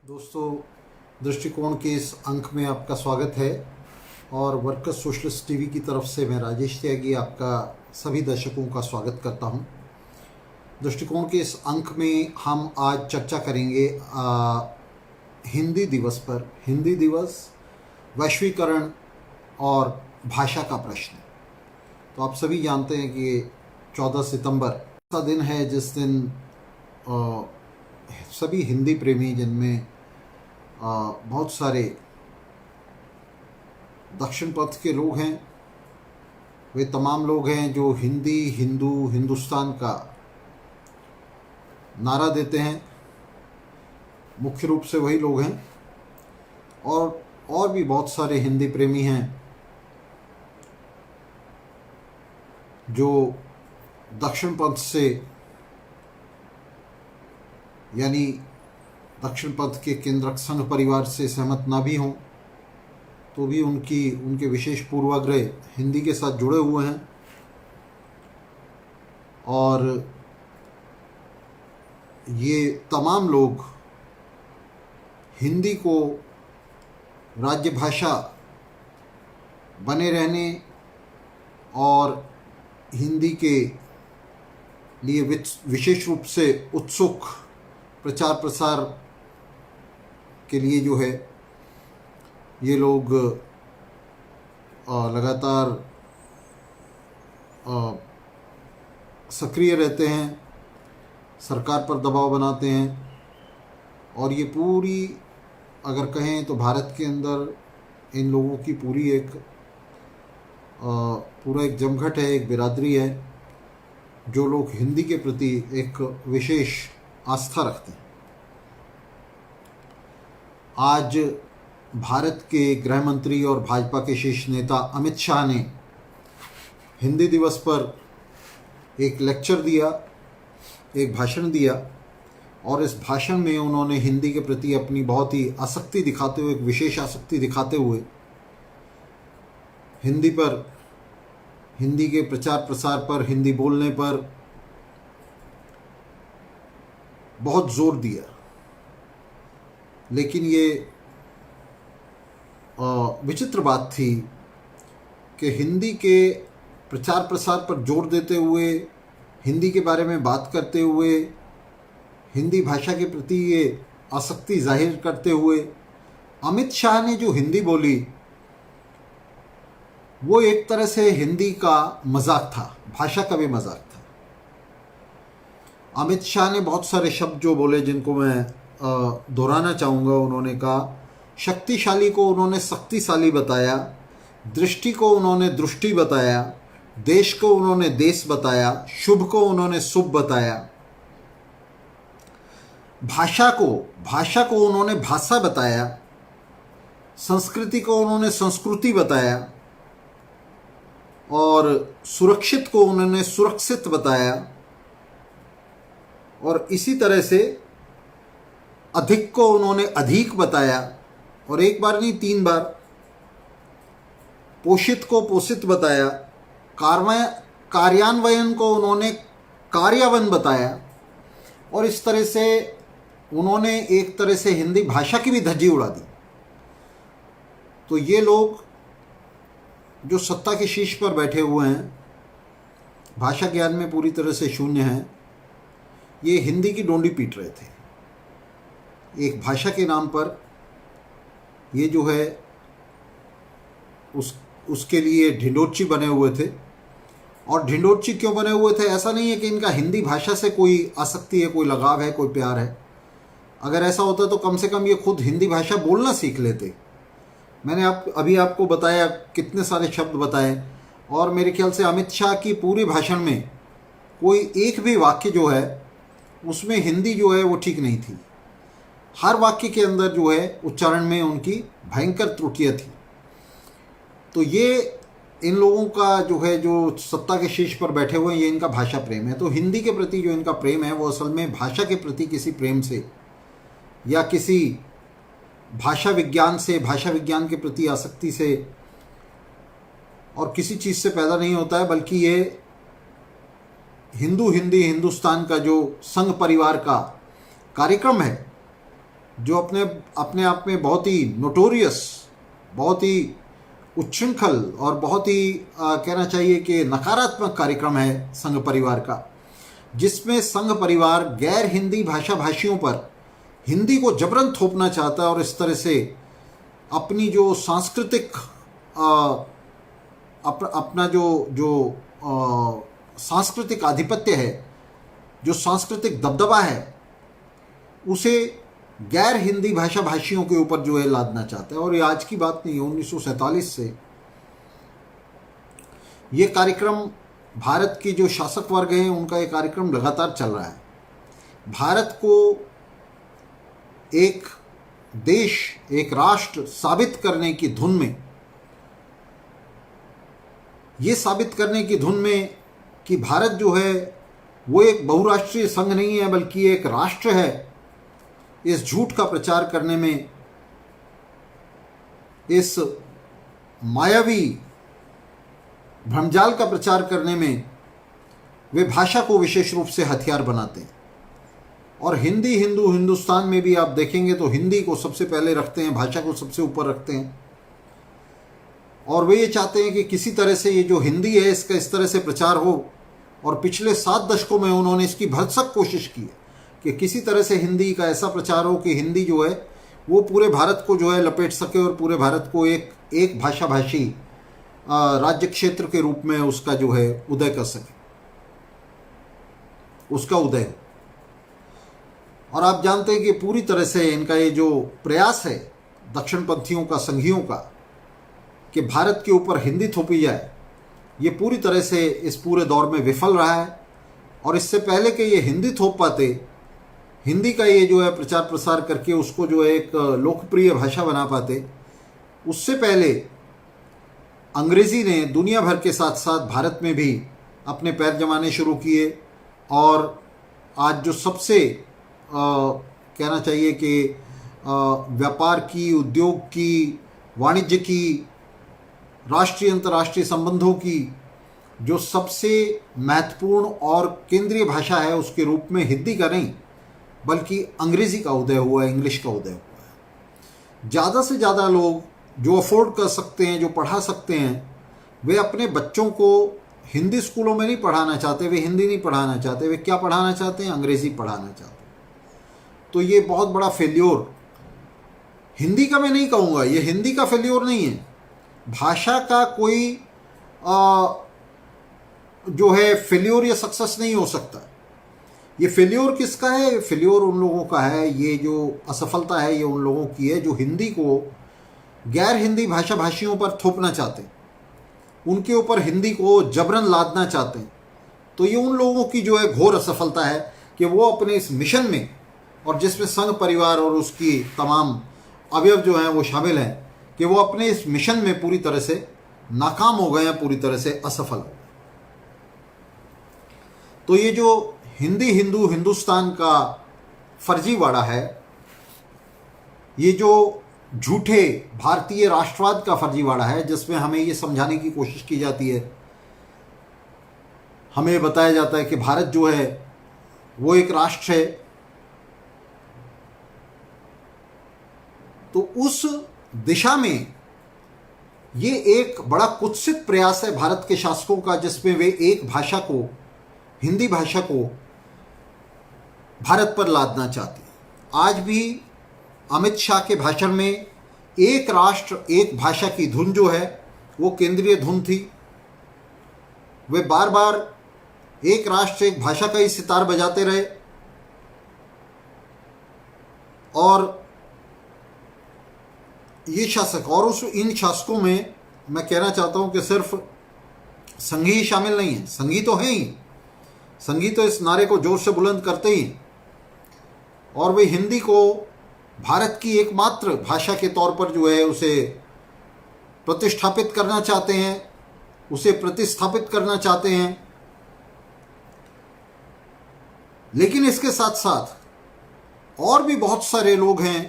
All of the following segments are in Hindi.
दोस्तों, दृष्टिकोण के इस अंक में आपका स्वागत है और वर्कर्स सोशलिस्ट टीवी की तरफ से मैं राजेश त्यागी आपका सभी दर्शकों का स्वागत करता हूं। दृष्टिकोण के इस अंक में हम आज चर्चा करेंगे हिंदी दिवस पर। हिंदी दिवस, वैश्वीकरण और भाषा का प्रश्न। तो आप सभी जानते हैं कि 14 सितंबर ऐसा दिन है जिस दिन सभी हिंदी प्रेमी, जिनमें बहुत सारे दक्षिण पथ के लोग हैं, वे तमाम लोग हैं जो हिंदी, हिंदू, हिंदुस्तान का नारा देते हैं। मुख्य रूप से वही लोग हैं और भी बहुत सारे हिंदी प्रेमी हैं जो दक्षिण पंथ से, यानी दक्षिण पंथ के केंद्रक संघ परिवार से सहमत ना भी हों तो भी उनके विशेष पूर्वाग्रह हिंदी के साथ जुड़े हुए हैं। और ये तमाम लोग हिंदी को राज्य भाषा बने रहने और हिंदी के लिए विशेष रूप से उत्सुक प्रचार प्रसार के लिए जो है ये लोग लगातार सक्रिय रहते हैं, सरकार पर दबाव बनाते हैं। और ये पूरी, अगर कहें तो भारत के अंदर इन लोगों की पूरा एक जमघट है, एक बिरादरी है जो लोग हिंदी के प्रति एक विशेष आस्था रखते हैं। आज भारत के गृह मंत्री और भाजपा के शीर्ष नेता अमित शाह ने हिंदी दिवस पर एक लेक्चर दिया, एक भाषण दिया। और इस भाषण में उन्होंने हिंदी के प्रति अपनी बहुत ही आसक्ति दिखाते हुए, एक विशेष आसक्ति दिखाते हुए हिंदी के प्रचार प्रसार पर, हिंदी बोलने पर बहुत जोर दिया। लेकिन ये विचित्र बात थी कि हिंदी के प्रचार प्रसार पर जोर देते हुए, हिंदी के बारे में बात करते हुए, हिंदी भाषा के प्रति ये आसक्ति जाहिर करते हुए अमित शाह ने जो हिंदी बोली वो एक तरह से हिंदी का मजाक था, भाषा का भी मजाक था। अमित शाह ने बहुत सारे शब्द जो बोले जिनको मैं दोहराना चाहूँगा। उन्होंने कहा, शक्तिशाली को उन्होंने शक्तिशाली बताया, दृष्टि को उन्होंने दृष्टि बताया, देश को उन्होंने देश बताया, शुभ को उन्होंने शुभ बताया, भाषा को उन्होंने भाषा बताया, संस्कृति को उन्होंने संस्कृति बताया और सुरक्षित को उन्होंने सुरक्षित बताया। और इसी तरह से अधिक को उन्होंने अधिक बताया, और एक बार नहीं 3 बार। पोषित को पोषित बताया, कार्यान्वयन को उन्होंने कार्यान्वयन बताया। और इस तरह से उन्होंने एक तरह से हिंदी भाषा की भी धज्जी उड़ा दी। तो ये लोग जो सत्ता के शीर्ष पर बैठे हुए हैं, भाषा ज्ञान में पूरी तरह से शून्य हैं, ये हिंदी की डोंडी पीट रहे थे। एक भाषा के नाम पर ये जो है उसके लिए ढिंडोरची बने हुए थे। और ढिंडोरची क्यों बने हुए थे? ऐसा नहीं है कि इनका हिंदी भाषा से कोई आसक्ति है, कोई लगाव है, कोई प्यार है। अगर ऐसा होता तो कम से कम ये खुद हिंदी भाषा बोलना सीख लेते। मैंने अभी आपको बताया, कितने सारे शब्द बताए। और मेरे ख्याल से अमित शाह की पूरी भाषण में कोई एक भी वाक्य जो है उसमें हिंदी जो है वो ठीक नहीं थी। हर वाक्य के अंदर जो है उच्चारण में उनकी भयंकर त्रुटियाँ थी। तो ये इन लोगों का जो है, जो सत्ता के शीर्ष पर बैठे हुए हैं, ये इनका भाषा प्रेम है। तो हिंदी के प्रति जो इनका प्रेम है वो असल में भाषा के प्रति किसी प्रेम से या किसी भाषा विज्ञान से, भाषा विज्ञान के प्रति आसक्ति से और किसी चीज़ से पैदा नहीं होता है, बल्कि ये हिंदू हिंदी हिंदुस्तान का जो संघ परिवार का कार्यक्रम है जो अपने अपने आप में बहुत ही नोटोरियस, बहुत ही उच्छृंखल और बहुत ही कहना चाहिए कि नकारात्मक कार्यक्रम है संघ परिवार का, जिसमें संघ परिवार गैर हिंदी भाषा भाषियों पर हिंदी को जबरन थोपना चाहता है और इस तरह से अपनी जो सांस्कृतिक अपना जो जो सांस्कृतिक आधिपत्य है, जो सांस्कृतिक दबदबा है, उसे गैर हिंदी भाषा भाषियों के ऊपर जो है लादना चाहता है। और ये आज की बात नहीं है, 1947 से ये कार्यक्रम भारत के जो शासक वर्ग हैं उनका ये कार्यक्रम लगातार चल रहा है। भारत को एक देश, एक राष्ट्र साबित करने की धुन में, ये साबित करने की धुन में कि भारत जो है वो एक बहुराष्ट्रीय संघ नहीं है बल्कि एक राष्ट्र है, इस झूठ का प्रचार करने में, इस मायावी भ्रमजाल का प्रचार करने में वे भाषा को विशेष रूप से हथियार बनाते हैं। और हिंदी, हिंदू, हिंदुस्तान में भी आप देखेंगे तो हिंदी को सबसे पहले रखते हैं, भाषा को सबसे ऊपर रखते हैं। और वे ये चाहते हैं कि किसी तरह से ये जो हिंदी है इसका इस तरह से प्रचार हो। और पिछले 7 दशकों में उन्होंने इसकी भरसक कोशिश की है कि किसी तरह से हिंदी का ऐसा प्रचार हो कि हिंदी जो है वो पूरे भारत को जो है लपेट सके और पूरे भारत को एक भाषा भाषी राज्य क्षेत्र के रूप में उसका जो है उदय कर सके, उसका उदय हो। और आप जानते हैं कि पूरी तरह से इनका ये जो प्रयास है दक्षिणपंथियों का, संघियों का, कि भारत के ऊपर हिंदी थोपी जाए, ये पूरी तरह से इस पूरे दौर में विफल रहा है। और इससे पहले कि ये हिंदी थोप पाते, हिंदी का ये जो है प्रचार प्रसार करके उसको जो है एक लोकप्रिय भाषा बना पाते, उससे पहले अंग्रेज़ी ने दुनिया भर के साथ साथ भारत में भी अपने पैर जमाने शुरू किए। और आज जो सबसे कहना चाहिए कि व्यापार की, उद्योग की, वाणिज्य की, राष्ट्रीय अंतर्राष्ट्रीय संबंधों की जो सबसे महत्वपूर्ण और केंद्रीय भाषा है उसके रूप में हिंदी का नहीं बल्कि अंग्रेज़ी का उदय हुआ है, इंग्लिश का उदय हुआ है। ज़्यादा से ज़्यादा लोग जो अफोर्ड कर सकते हैं, जो पढ़ा सकते हैं, वे अपने बच्चों को हिंदी स्कूलों में नहीं पढ़ाना चाहते, वे हिंदी नहीं पढ़ाना चाहते, वे क्या पढ़ाना चाहते हैं? अंग्रेज़ी पढ़ाना चाहते हैं। तो ये बहुत बड़ा फेल्योर, हिंदी का मैं नहीं कहूँगा, ये हिंदी का फेल्योर नहीं है, भाषा का कोई जो है फेल्योर या सक्सेस नहीं हो सकता। ये फेल्योर किसका है? फेल्योर उन लोगों का है, ये जो असफलता है ये उन लोगों की है जो हिंदी को गैर हिंदी भाषा भाषियों पर थोपना चाहते हैं, उनके ऊपर हिंदी को जबरन लादना चाहते हैं। तो ये उन लोगों की जो है घोर असफलता है कि वो अपने इस मिशन में, और जिसमें संघ परिवार और उसकी तमाम अवयव जो हैं वो शामिल हैं, कि वो अपने इस मिशन में पूरी तरह से नाकाम हो गए हैं, पूरी तरह से असफल हो गए। तो ये जो हिंदी, हिंदू, हिंदुस्तान का फर्जीवाड़ा है, ये जो झूठे भारतीय राष्ट्रवाद का फर्जीवाड़ा है, जिसमें हमें ये समझाने की कोशिश की जाती है, हमें बताया जाता है कि भारत जो है वो एक राष्ट्र है। तो उस दिशा में ये एक बड़ा कुत्सित प्रयास है भारत के शासकों का, जिसमें वे एक भाषा को, हिंदी भाषा को भारत पर लादना चाहते हैं। आज भी अमित शाह के भाषण में एक राष्ट्र एक भाषा की धुन जो है वो केंद्रीय धुन थी। वे बार बार एक राष्ट्र एक भाषा का ही सितार बजाते रहे। और ये शासक, और इन शासकों में मैं कहना चाहता हूं कि सिर्फ संघी ही शामिल नहीं है, संघी तो हैं ही, संघी तो इस नारे को जोर से बुलंद करते ही, और वे हिंदी को भारत की एकमात्र भाषा के तौर पर जो है उसे प्रतिष्ठापित करना चाहते हैं, उसे प्रतिस्थापित करना चाहते हैं। लेकिन इसके साथ साथ और भी बहुत सारे लोग हैं,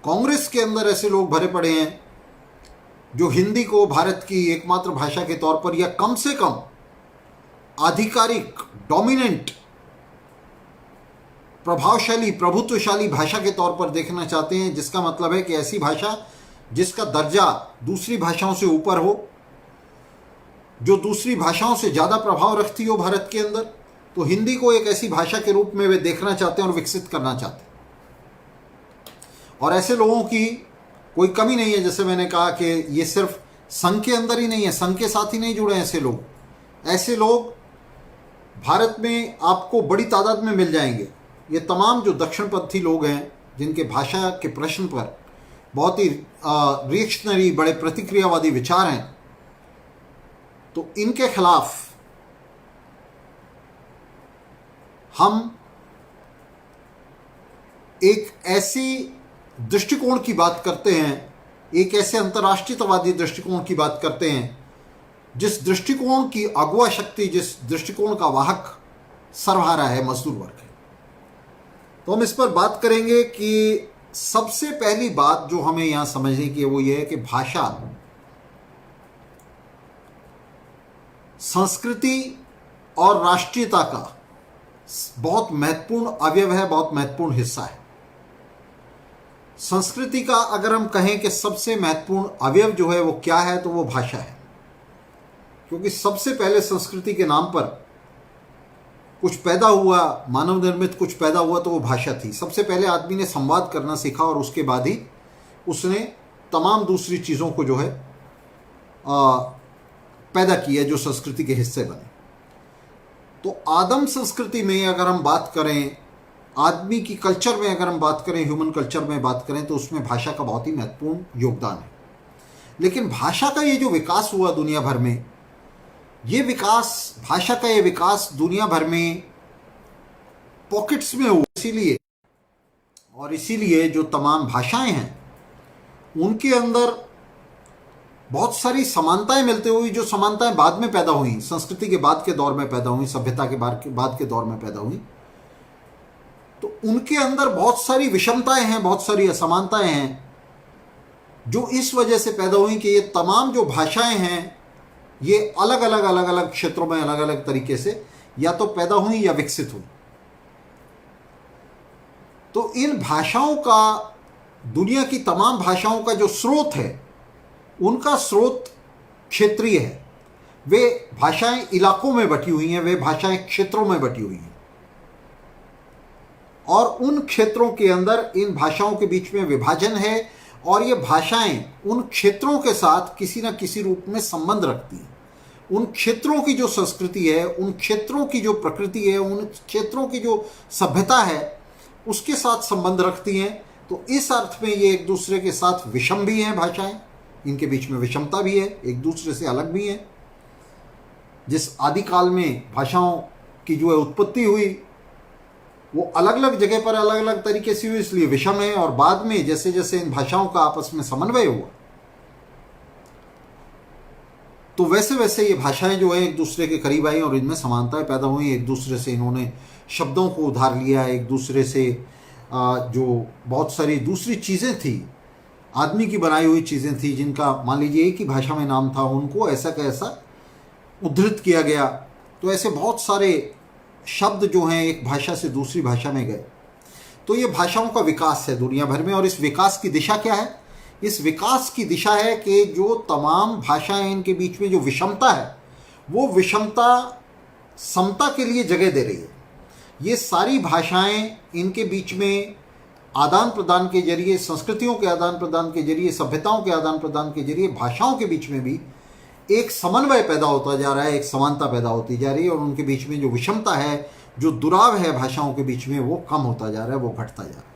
कांग्रेस के अंदर ऐसे लोग भरे पड़े हैं जो हिंदी को भारत की एकमात्र भाषा के तौर पर, या कम से कम आधिकारिक, डोमिनेंट प्रभावशाली प्रभुत्वशाली भाषा के तौर पर देखना चाहते हैं, जिसका मतलब है कि ऐसी भाषा जिसका दर्जा दूसरी भाषाओं से ऊपर हो, जो दूसरी भाषाओं से ज़्यादा प्रभाव रखती हो भारत के अंदर, तो हिंदी को एक ऐसी भाषा के रूप में वे देखना चाहते हैं और विकसित करना चाहते हैं। और ऐसे लोगों की कोई कमी नहीं है। जैसे मैंने कहा कि ये सिर्फ संघ के अंदर ही नहीं है, संघ के साथ ही नहीं जुड़े ऐसे लोग भारत में आपको बड़ी तादाद में मिल जाएंगे। ये तमाम जो दक्षिणपंथी लोग हैं, जिनके भाषा के प्रश्न पर बहुत ही रिएक्शनरी, बड़े प्रतिक्रियावादी विचार हैं, तो इनके खिलाफ हम एक ऐसी दृष्टिकोण की बात करते हैं, एक ऐसे अंतर्राष्ट्रीयतावादी दृष्टिकोण की बात करते हैं, जिस दृष्टिकोण की अगुआ शक्ति, जिस दृष्टिकोण का वाहक सर्वहारा है मजदूर वर्ग है। तो हम इस पर बात करेंगे कि सबसे पहली बात जो हमें यहां समझने की है वो ये है कि भाषा संस्कृति और राष्ट्रीयता का बहुत महत्वपूर्ण अवयव है, बहुत महत्वपूर्ण हिस्सा है। संस्कृति का अगर हम कहें कि सबसे महत्वपूर्ण अवयव जो है वो क्या है, तो वो भाषा है। क्योंकि सबसे पहले संस्कृति के नाम पर कुछ पैदा हुआ, मानव निर्मित कुछ पैदा हुआ, तो वो भाषा थी। सबसे पहले आदमी ने संवाद करना सीखा और उसके बाद ही उसने तमाम दूसरी चीज़ों को जो है पैदा किया जो संस्कृति के हिस्से बने। तो आदम संस्कृति में अगर हम बात करें, आदमी की कल्चर में अगर हम बात करें, ह्यूमन कल्चर में बात करें, तो उसमें भाषा का बहुत ही महत्वपूर्ण योगदान है। लेकिन भाषा का ये जो विकास हुआ दुनिया भर में, ये विकास, भाषा का ये विकास दुनिया भर में पॉकेट्स में हुआ। इसीलिए जो तमाम भाषाएं हैं उनके अंदर बहुत सारी समानताएं मिलती हुई, जो समानताएं बाद में पैदा हुई, संस्कृति के बाद के दौर में पैदा हुई, सभ्यता के बाद के दौर में पैदा हुई, तो उनके अंदर बहुत सारी विषमताएं हैं, बहुत सारी असमानताएं हैं, जो इस वजह से पैदा हुई कि ये तमाम जो भाषाएं हैं ये अलग अलग क्षेत्रों में अलग अलग तरीके से या तो पैदा हुई या विकसित हुई। तो इन भाषाओं का, दुनिया की तमाम भाषाओं का जो स्रोत है, उनका स्रोत क्षेत्रीय है। वे भाषाएं इलाकों में बटी हुई हैं, वे भाषाएं क्षेत्रों में बटी हुई हैं, और उन क्षेत्रों के अंदर इन भाषाओं के बीच में विभाजन है, और ये भाषाएं उन क्षेत्रों के साथ किसी न किसी रूप में संबंध रखती हैं। उन क्षेत्रों की जो संस्कृति है, उन क्षेत्रों की जो प्रकृति है, उन क्षेत्रों की जो सभ्यता है, उसके साथ संबंध रखती हैं। तो इस अर्थ में ये एक दूसरे के साथ विषम भी हैं भाषाएं, इनके बीच में विषमता भी है, एक दूसरे से अलग भी हैं। जिस आदिकाल में भाषाओं की जो है उत्पत्ति हुई, वो अलग अलग जगह पर अलग अलग तरीके से हुई, इसलिए विषम है। और बाद में जैसे जैसे इन भाषाओं का आपस में समन्वय हुआ, तो वैसे वैसे ये भाषाएं जो है एक दूसरे के करीब आई और इनमें समानताएं पैदा हुई। एक दूसरे से इन्होंने शब्दों को उधार लिया, एक दूसरे से जो बहुत सारी दूसरी चीज़ें थी, आदमी की बनाई हुई चीज़ें थी, जिनका मान लीजिए एक ही भाषा में नाम था, उनको ऐसा कैसा उद्धृत किया गया। तो ऐसे बहुत सारे शब्द जो हैं एक भाषा से दूसरी भाषा में गए। तो ये भाषाओं का विकास है दुनिया भर में। और इस विकास की दिशा क्या है? इस विकास की दिशा है कि जो तमाम भाषाएं, इनके बीच में जो विषमता है, वो विषमता समता के लिए जगह दे रही है। ये सारी भाषाएं, इनके बीच में आदान प्रदान के जरिए, संस्कृतियों के आदान प्रदान के जरिए, सभ्यताओं के आदान प्रदान के जरिए, भाषाओं के बीच में भी एक समन्वय पैदा होता जा रहा है, एक समानता पैदा होती जा रही है। और उनके बीच में जो विषमता है, जो दुराव है भाषाओं के बीच में, वो कम होता जा रहा है, वो घटता जा रहा है।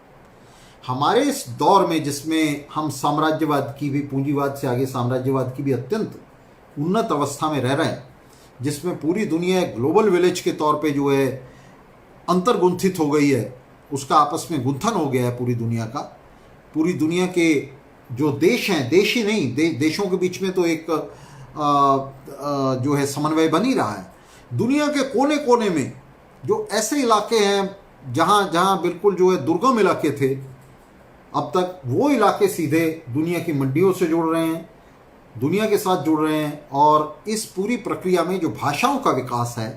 हमारे इस दौर में जिसमें हम साम्राज्यवाद की भी, पूंजीवाद से आगे साम्राज्यवाद की भी अत्यंत उन्नत अवस्था में रह रहे हैं, जिसमें पूरी दुनिया एक ग्लोबल विलेज के तौर पे जो है अंतर्गुंथित हो गई है, उसका आपस में गुंथन हो गया है पूरी दुनिया का। पूरी दुनिया के जो देश हैं, देश ही नहीं, देशों के बीच में तो एक जो है समन्वय बन ही रहा है। दुनिया के कोने कोने में जो ऐसे इलाके हैं जहाँ जहाँ बिल्कुल जो है दुर्गम इलाके थे, अब तक वो इलाके सीधे दुनिया की मंडियों से जुड़ रहे हैं, दुनिया के साथ जुड़ रहे हैं। और इस पूरी प्रक्रिया में जो भाषाओं का विकास है,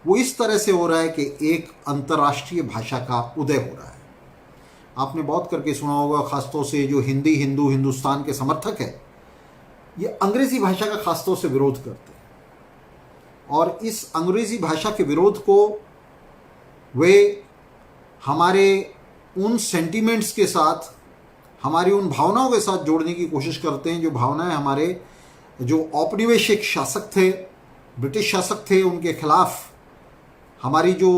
वो इस तरह से हो रहा है कि एक अंतर्राष्ट्रीय भाषा का उदय हो रहा है। आपने बहुत करके सुना होगा, खासतौर से जो हिंदी हिंदू हिंदुस्तान के समर्थक है, ये अंग्रेजी भाषा का खासतौर से विरोध करते हैं। और इस अंग्रेजी भाषा के विरोध को वे हमारे उन सेंटिमेंट्स के साथ, हमारी उन भावनाओं के साथ जोड़ने की कोशिश करते हैं, जो भावनाएं हमारे जो औपनिवेशिक शासक थे, ब्रिटिश शासक थे, उनके खिलाफ हमारी जो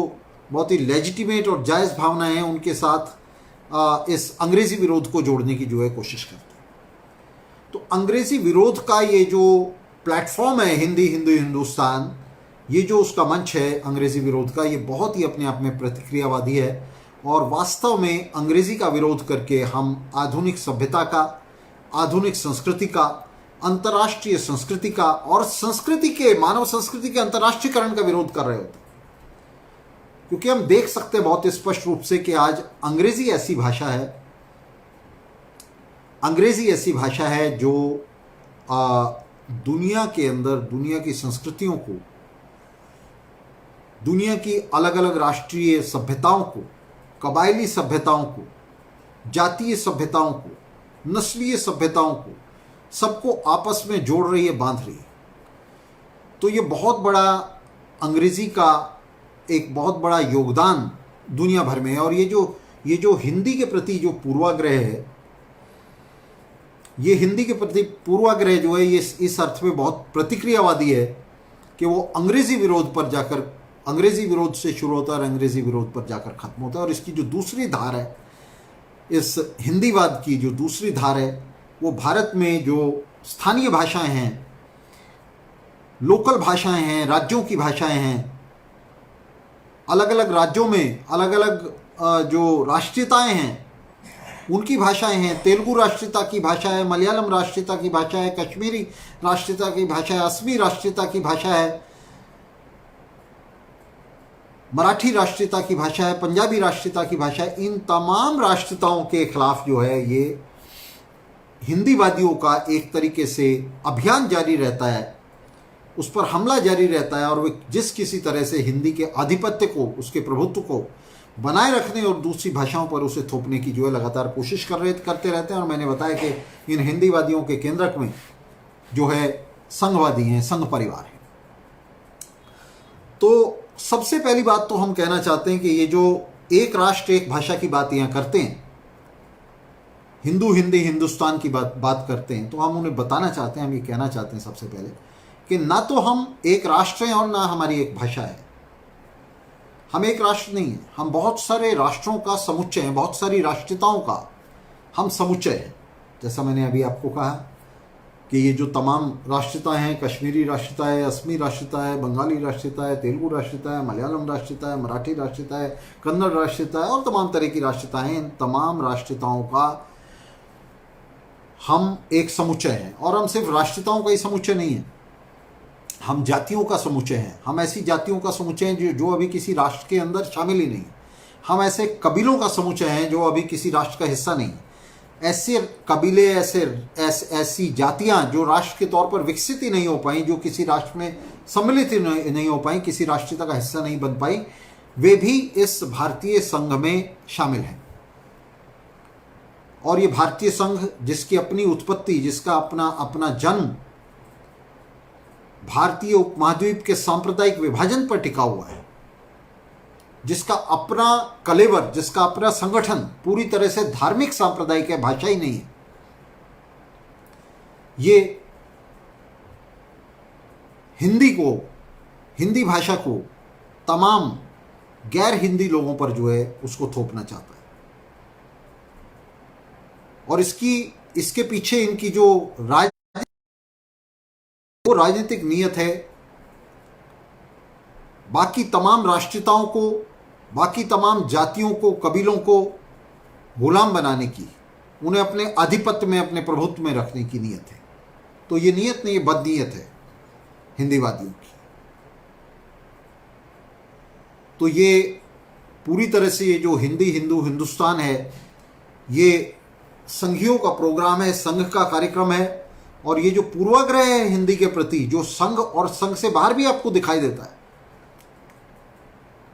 बहुत ही लेजिटिमेट और जायज़ भावनाएं हैं, उनके साथ इस अंग्रेज़ी विरोध को जोड़ने की जो है कोशिश करते हैं। तो अंग्रेज़ी विरोध का ये जो प्लेटफॉर्म है, हिंदी हिंदू हिंदुस्तान, ये जो उसका मंच है अंग्रेज़ी विरोध का, ये बहुत ही अपने आप में प्रतिक्रियावादी है। और वास्तव में अंग्रेज़ी का विरोध करके हम आधुनिक सभ्यता का, आधुनिक संस्कृति का, अंतर्राष्ट्रीय संस्कृति का और संस्कृति के, मानव संस्कृति के अंतर्राष्ट्रीयकरण का विरोध कर रहे होते। क्योंकि हम देख सकते हैं बहुत स्पष्ट रूप से कि आज अंग्रेज़ी ऐसी भाषा है, अंग्रेज़ी ऐसी भाषा है जो दुनिया के अंदर दुनिया की संस्कृतियों को, दुनिया की अलग अलग राष्ट्रीय सभ्यताओं को, कबायली सभ्यताओं को, जातीय सभ्यताओं को, नस्लीय सभ्यताओं को, सबको आपस में जोड़ रही है, बांध रही है। तो ये बहुत बड़ा अंग्रेज़ी का एक बहुत बड़ा योगदान दुनिया भर में है। और ये जो हिंदी के प्रति जो पूर्वाग्रह है, ये हिंदी के प्रति पूर्वाग्रह जो है, ये इस अर्थ में बहुत प्रतिक्रियावादी है कि वो अंग्रेज़ी विरोध पर जाकर, अंग्रेज़ी विरोध से शुरू होता है और अंग्रेज़ी विरोध पर जाकर ख़त्म होता है। और इसकी जो दूसरी धार है, इस हिंदीवाद की जो दूसरी धार है, वो भारत में जो स्थानीय भाषाएं हैं, लोकल भाषाएं हैं, राज्यों की भाषाएं हैं, अलग अलग राज्यों में अलग अलग जो राष्ट्रीयताएं हैं उनकी भाषाएं हैं। तेलुगु राष्ट्रीयता की भाषा है, मलयालम राष्ट्रीयता की भाषा है, कश्मीरी राष्ट्रीयता की भाषा है, असमी राष्ट्रीयता की भाषा है, मराठी राष्ट्रीयता की भाषा है, पंजाबी राष्ट्रीयता की भाषा है। इन तमाम राष्ट्रीयताओं के खिलाफ जो है ये हिंदीवादियों का एक तरीके से अभियान जारी रहता है, उस पर हमला जारी रहता है। और वे जिस किसी तरह से हिंदी के आधिपत्य को, उसके प्रभुत्व को बनाए रखने और दूसरी भाषाओं पर उसे थोपने की जो है लगातार कोशिश करते रहते हैं। और मैंने बताया कि इन हिंदीवादियों के केंद्रक में जो है संघवादी हैं, संघ परिवार है। तो सबसे पहली बात तो हम कहना चाहते हैं कि ये जो एक राष्ट्र एक भाषा की बात यहाँ करते हैं, हिंदू हिंदी हिंदुस्तान की बात करते हैं, तो हम उन्हें बताना चाहते हैं, हम ये कहना चाहते हैं सबसे पहले कि ना तो हम एक राष्ट्र हैं और ना हमारी एक भाषा है। हम एक राष्ट्र नहीं हैं, हम बहुत सारे राष्ट्रों का समुच्चय हैं, बहुत सारी राष्ट्रीयताओं का हम समुच्चय हैं। जैसा मैंने अभी आपको कहा कि ये जो तमाम राष्ट्रीयताएं हैं, कश्मीरी राष्ट्रीयता है, असमी राष्ट्रीयता है, बंगाली राष्ट्रीयता है, तेलुगु राष्ट्रीयता है, मलयालम राष्ट्रीयता है, मराठी राष्ट्रीयता है, कन्नड़ राष्ट्रीयता है और तमाम तरह की राष्ट्रीयताएं, इन तमाम राष्ट्रीयताओं का हम एक समुच्चय हैं। और हम सिर्फ राष्ट्रीयताओं का ही समुच्चय नहीं है, हम जातियों का समुच्चय हैं। हम ऐसी जातियों का समुच्चय हैं जो अभी किसी राष्ट्र के अंदर शामिल ही नहीं। हम ऐसे कबीलों का समुच्चय हैं जो अभी किसी राष्ट्र का हिस्सा नहीं। ऐसे कबीले, ऐसी जातियां जो राष्ट्र के तौर पर विकसित ही नहीं हो पाई, जो किसी राष्ट्र में सम्मिलित ही नहीं हो पाई, किसी राष्ट्रीयता का हिस्सा नहीं बन पाई, वे भी इस भारतीय संघ में शामिल हैं। और ये भारतीय संघ, जिसकी अपनी उत्पत्ति, जिसका अपना जन्म भारतीय उपमहाद्वीप के सांप्रदायिक विभाजन पर टिका हुआ है, जिसका अपना कलेवर, जिसका अपना संगठन पूरी तरह से धार्मिक सांप्रदायिक है, भाषा ही नहीं है, ये हिंदी भाषा को तमाम गैर हिंदी लोगों पर जो है उसको थोपना चाहता है। और इसके पीछे इनकी जो राजनीतिक नीयत है, बाकी तमाम राष्ट्रीयताओं को, बाकी तमाम जातियों को, कबीलों को गुलाम बनाने की, उन्हें अपने आधिपत्य में, अपने प्रभुत्व में रखने की नीयत है। तो ये नीयत नहीं, ये बदनीयत है हिंदीवादियों की। तो ये पूरी तरह से ये जो हिंदी हिंदू हिंदुस्तान है, ये संघियों का प्रोग्राम है, संघ का कार्यक्रम है। और ये जो पूर्वाग्रह है हिंदी के प्रति, जो संघ और संघ से बाहर भी आपको दिखाई देता है,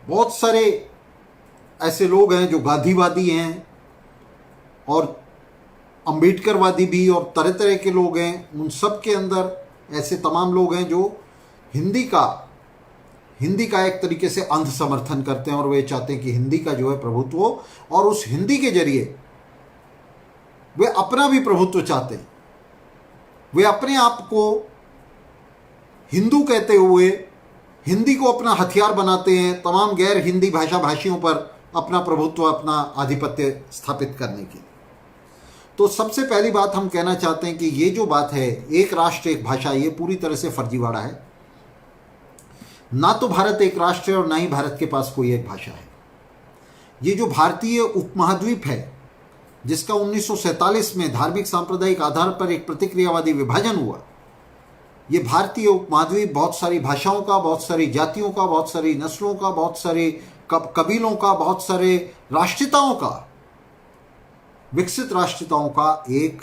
बहुत सारे ऐसे लोग हैं जो गांधीवादी हैं और अंबेडकरवादी भी, और तरह तरह के लोग हैं। उन सब के अंदर ऐसे तमाम लोग हैं जो हिंदी का एक तरीके से अंध समर्थन करते हैं, और वे चाहते हैं कि हिंदी का जो है प्रभुत्व हो, और उस हिंदी के जरिए वे अपना भी प्रभुत्व चाहते हैं। वे अपने आप को हिंदू कहते हुए हिंदी को अपना हथियार बनाते हैं तमाम गैर हिंदी भाषा भाषियों पर अपना प्रभुत्व, अपना आधिपत्य स्थापित करने के लिए। तो सबसे पहली बात हम कहना चाहते हैं कि ये जो बात है एक राष्ट्र एक भाषा, ये पूरी तरह से फर्जीवाड़ा है। ना तो भारत एक राष्ट्र है और ना ही भारत के पास कोई एक भाषा है। ये जो भारतीय उपमहाद्वीप है, जिसका 1947 में धार्मिक सांप्रदायिक आधार पर एक प्रतिक्रियावादी विभाजन हुआ, ये भारतीय उपमहाद्वीप बहुत सारी भाषाओं का, बहुत सारी जातियों का, बहुत सारी नस्लों का, बहुत सारे कबीलों का, बहुत सारे राष्ट्रीयताओं का, विकसित राष्ट्रीयताओं का एक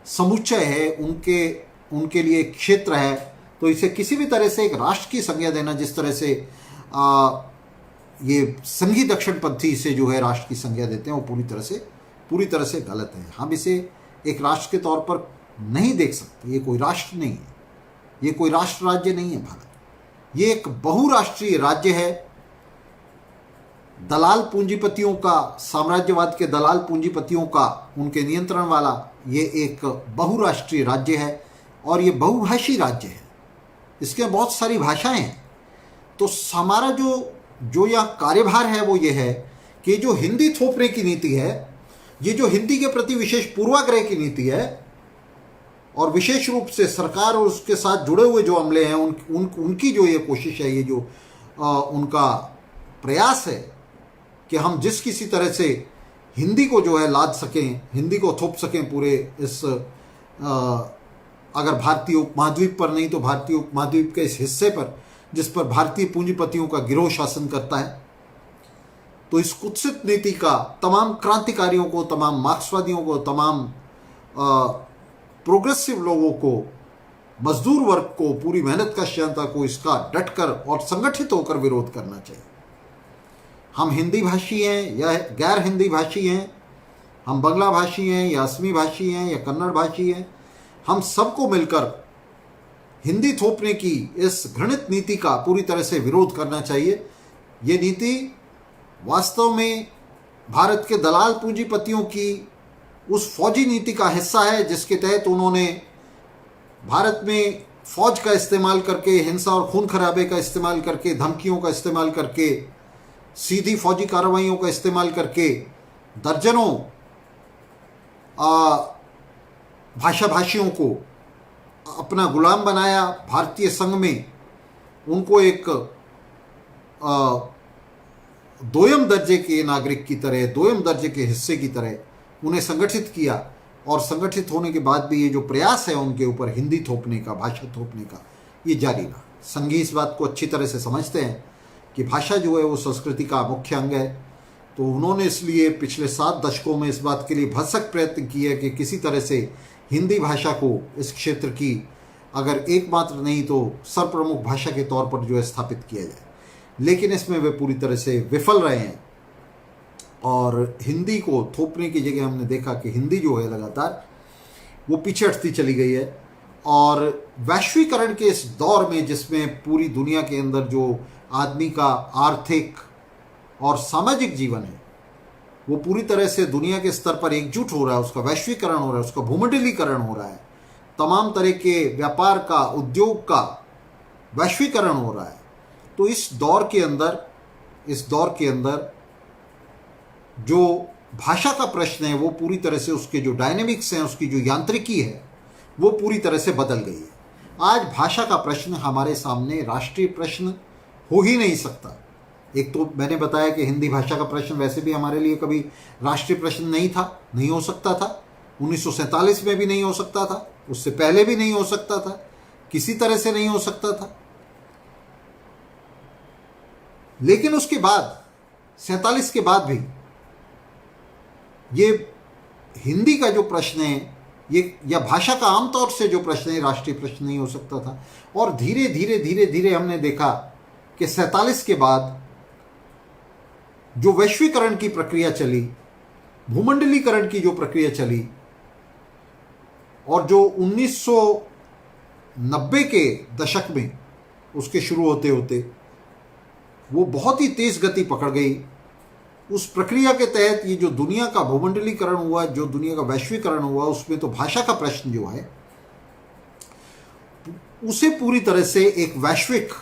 समुच्चय है, उनके लिए एक क्षेत्र है। तो इसे किसी भी तरह से एक राष्ट्र की संज्ञा देना, जिस तरह से ये संघी दक्षिणपंथी इसे जो है राष्ट्र की संज्ञा देते हैं, वो पूरी तरह से गलत है। हम इसे एक राष्ट्र के तौर पर नहीं देख सकते। ये कोई राष्ट्र नहीं है, ये कोई राष्ट्र राज्य नहीं है भारत। ये एक बहुराष्ट्रीय राज्य है। दलाल पूंजीपतियों का, साम्राज्यवाद के दलाल पूंजीपतियों का, उनके नियंत्रण वाला ये एक बहुराष्ट्रीय राज्य है, और ये बहुभाषी राज्य है। इसके बहुत सारी भाषाएं हैं। तो हमारा जो यहाँ कार्यभार है वो ये है कि जो हिंदी थोपने की नीति है, ये जो हिंदी के प्रति विशेष पूर्वाग्रह की नीति है, और विशेष रूप से सरकार और उसके साथ जुड़े हुए जो अमले हैं, उनकी जो ये कोशिश है, ये जो उनका प्रयास है कि हम जिस किसी तरह से हिंदी को जो है लाद सकें, हिंदी को थोप सकें पूरे इस अगर भारतीय उपमहाद्वीप पर नहीं तो भारतीय उपमहाद्वीप के इस हिस्से पर, जिस पर भारतीय पूंजीपतियों का गिरोह शासन करता है। तो इस कुत्सित नीति का तमाम क्रांतिकारियों को, तमाम मार्क्सवादियों को, तमाम प्रोग्रेसिव लोगों को, मजदूर वर्ग को, पूरी मेहनत का जनता को इसका डटकर और संगठित होकर विरोध करना चाहिए। हम हिंदी भाषी हैं या गैर हिंदी भाषी हैं, हम बांग्ला भाषी हैं या असमी भाषी हैं या कन्नड़ भाषी हैं, हम सबको मिलकर हिंदी थोपने की इस घृणित नीति का पूरी तरह से विरोध करना चाहिए। ये नीति वास्तव में भारत के दलाल पूंजीपतियों की उस फौजी नीति का हिस्सा है, जिसके तहत उन्होंने भारत में फौज का इस्तेमाल करके, हिंसा और खून खराबे का इस्तेमाल करके, धमकियों का इस्तेमाल करके, सीधी फौजी कार्रवाइयों का इस्तेमाल करके दर्जनों भाषा भाषियों को अपना गुलाम बनाया। भारतीय संघ में उनको एक दोयम दर्जे के नागरिक की तरह, दोयम दर्जे के हिस्से की तरह उन्हें संगठित किया, और संगठित होने के बाद भी ये जो प्रयास है उनके ऊपर हिंदी थोपने का, भाषा थोपने का, ये जारी रहा। संघी इस बात को अच्छी तरह से समझते हैं कि भाषा जो है वो संस्कृति का मुख्य अंग है। तो उन्होंने इसलिए पिछले 7 दशकों में इस बात के लिए भरसक प्रयत्न किया कि किसी तरह से हिंदी भाषा को इस क्षेत्र की अगर एकमात्र नहीं तो सर्वप्रमुख भाषा के तौर पर जो है स्थापित किया जाए। लेकिन इसमें वे पूरी तरह से विफल रहे हैं, और हिंदी को थोपने की जगह हमने देखा कि हिंदी जो है लगातार वो पीछे हटती चली गई है। और वैश्वीकरण के इस दौर में, जिसमें पूरी दुनिया के अंदर जो आदमी का आर्थिक और सामाजिक जीवन है वो पूरी तरह से दुनिया के स्तर पर एकजुट हो रहा है, उसका वैश्वीकरण हो रहा है, उसका भूमंडलीकरण हो रहा है, तमाम तरह के व्यापार का, उद्योग का वैश्वीकरण हो रहा है। तो इस दौर के अंदर जो भाषा का प्रश्न है वो पूरी तरह से, उसके जो डायनेमिक्स हैं, उसकी जो यांत्रिकी है वो पूरी तरह से बदल गई है। आज भाषा का प्रश्न हमारे सामने राष्ट्रीय प्रश्न हो ही नहीं सकता। एक तो मैंने बताया कि हिंदी भाषा का प्रश्न वैसे भी हमारे लिए कभी राष्ट्रीय प्रश्न नहीं था, नहीं हो सकता था। 1947 में भी नहीं हो सकता था, उससे पहले भी नहीं हो सकता था, किसी तरह से नहीं हो सकता था। लेकिन उसके बाद 47 के बाद भी ये हिंदी का जो प्रश्न है, ये या भाषा का आमतौर से जो प्रश्न है, राष्ट्रीय प्रश्न नहीं हो सकता था। और धीरे धीरे हमने देखा कि 47 के बाद जो वैश्वीकरण की प्रक्रिया चली, भूमंडलीकरण की जो प्रक्रिया चली, और जो 1990 के दशक में उसके शुरू होते होते वो बहुत ही तेज गति पकड़ गई। उस प्रक्रिया के तहत ये जो दुनिया का भूमंडलीकरण हुआ, जो दुनिया का वैश्वीकरण हुआ, उसमें तो भाषा का प्रश्न जो है उसे पूरी तरह से एक वैश्विक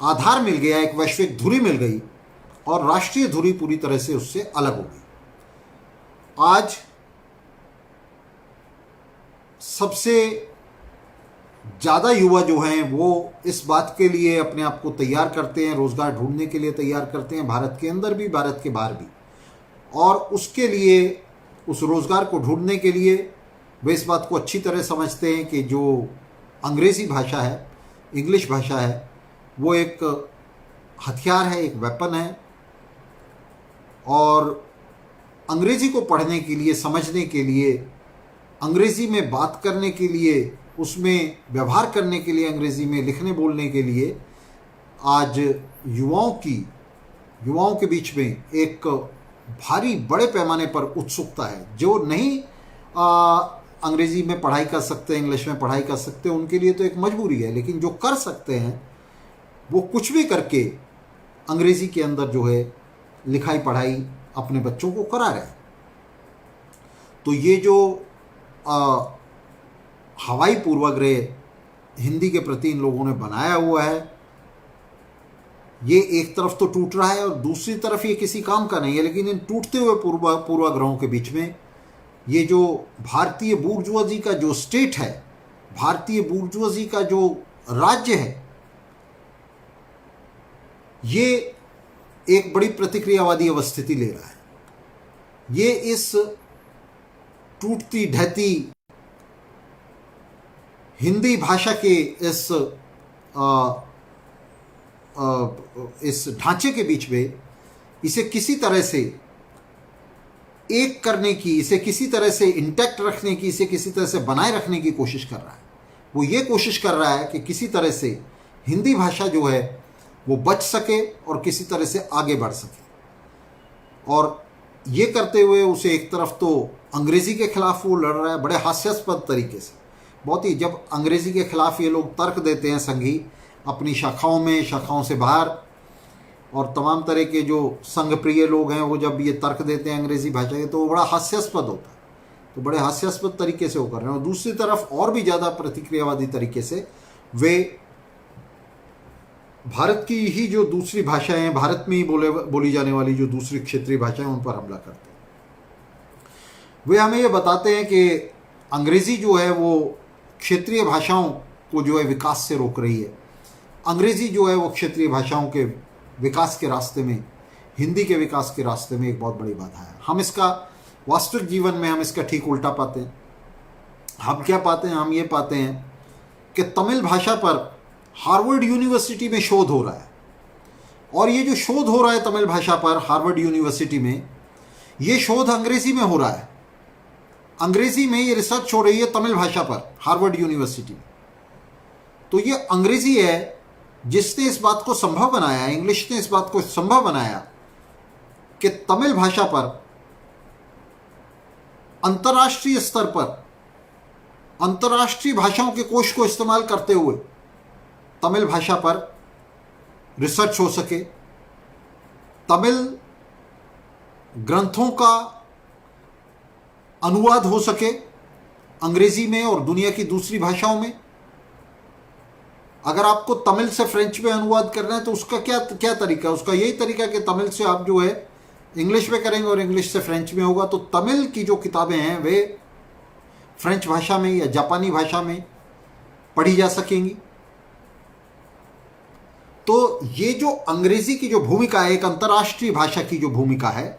आधार मिल गया, एक वैश्विक धुरी मिल गई, और राष्ट्रीय धुरी पूरी तरह से उससे अलग हो गई। आज सबसे ज़्यादा युवा जो हैं वो इस बात के लिए अपने आप को तैयार करते हैं, रोज़गार ढूंढने के लिए तैयार करते हैं, भारत के अंदर भी, भारत के बाहर भी, और उसके लिए, उस रोज़गार को ढूंढने के लिए वे इस बात को अच्छी तरह समझते हैं कि जो अंग्रेज़ी भाषा है, इंग्लिश भाषा है, वो एक हथियार है, एक वेपन है, और अंग्रेज़ी को पढ़ने के लिए, समझने के लिए, अंग्रेज़ी में बात करने के लिए, उसमें व्यवहार करने के लिए, अंग्रेज़ी में लिखने बोलने के लिए आज युवाओं के बीच में एक भारी बड़े पैमाने पर उत्सुकता है। जो नहीं अंग्रेज़ी में पढ़ाई कर सकते, इंग्लिश में पढ़ाई कर सकते, उनके लिए तो एक मजबूरी है, लेकिन जो कर सकते हैं वो कुछ भी करके अंग्रेज़ी के अंदर जो है लिखाई पढ़ाई अपने बच्चों को करा रहे हैं। तो ये जो हवाई पूर्वाग्रह हिंदी के प्रति इन लोगों ने बनाया हुआ है, ये एक तरफ तो टूट रहा है और दूसरी तरफ ये किसी काम का नहीं है। लेकिन इन टूटते हुए पूर्वाग्रहों के बीच में ये जो भारतीय बूर्जुआजी का जो स्टेट है, भारतीय बूर्जुआजी का जो राज्य है, ये एक बड़ी प्रतिक्रियावादी अवस्थिति ले रहा है। ये इस टूटती ढहती हिंदी भाषा के इस ढांचे के बीच में इसे किसी तरह से एक करने की, इसे किसी तरह से इंटैक्ट रखने की, इसे किसी तरह से बनाए रखने की कोशिश कर रहा है। वो ये कोशिश कर रहा है कि किसी तरह से हिंदी भाषा जो है वो बच सके और किसी तरह से आगे बढ़ सके। और ये करते हुए उसे एक तरफ तो अंग्रेज़ी के खिलाफ वो लड़ रहा है बड़े हास्यास्पद तरीके से। बहुत ही, जब अंग्रेज़ी के खिलाफ ये लोग तर्क देते हैं संघी अपनी शाखाओं में, शाखाओं से बाहर, और तमाम तरह के जो संघ प्रिय लोग हैं वो जब ये तर्क देते हैं अंग्रेज़ी भाषा के, तो वो बड़ा हास्यास्पद होता है। तो बड़े हास्यास्पद तरीके से वो कर रहे हैं। और दूसरी तरफ और भी ज़्यादा प्रतिक्रियावादी तरीके से वे भारत की ही जो दूसरी भाषाएं हैं, भारत में ही बोली जाने वाली जो दूसरी क्षेत्रीय भाषाएं, उन पर हमला करते हैं। वे हमें ये बताते हैं कि अंग्रेज़ी जो है वो क्षेत्रीय भाषाओं को जो है विकास से रोक रही है। अंग्रेज़ी जो है वो क्षेत्रीय भाषाओं के विकास के रास्ते में, हिंदी के विकास के रास्ते में एक बहुत बड़ी बाधा है। हम इसका वास्तविक जीवन में हम इसका ठीक उल्टा पाते हैं। हम क्या पाते हैं? हम ये पाते हैं कि तमिल भाषा पर हार्वर्ड यूनिवर्सिटी में शोध हो रहा है, और ये जो शोध हो रहा है तमिल भाषा पर हार्वर्ड यूनिवर्सिटी में, ये शोध अंग्रेज़ी में हो रहा है। अंग्रेज़ी में ये रिसर्च हो रही है तमिल भाषा पर हार्वर्ड यूनिवर्सिटी में। तो ये अंग्रेज़ी है जिसने इस बात को संभव बनाया, इंग्लिश ने इस बात को संभव बनाया कि तमिल भाषा पर अंतर्राष्ट्रीय स्तर पर अंतर्राष्ट्रीय भाषाओं के कोश को इस्तेमाल करते हुए तमिल भाषा पर रिसर्च हो सके, तमिल ग्रंथों का अनुवाद हो सके अंग्रेजी में और दुनिया की दूसरी भाषाओं में। अगर आपको तमिल से फ्रेंच में अनुवाद करना है तो उसका क्या तरीका है? उसका यही तरीका कि तमिल से आप जो है इंग्लिश में करेंगे और इंग्लिश से फ्रेंच में होगा। तो तमिल की जो किताबें हैं वे फ्रेंच भाषा में या जापानी भाषा में पढ़ी जा सकेंगी। तो ये जो अंग्रेजी की जो भूमिका है, एक अंतर्राष्ट्रीय भाषा की जो भूमिका है,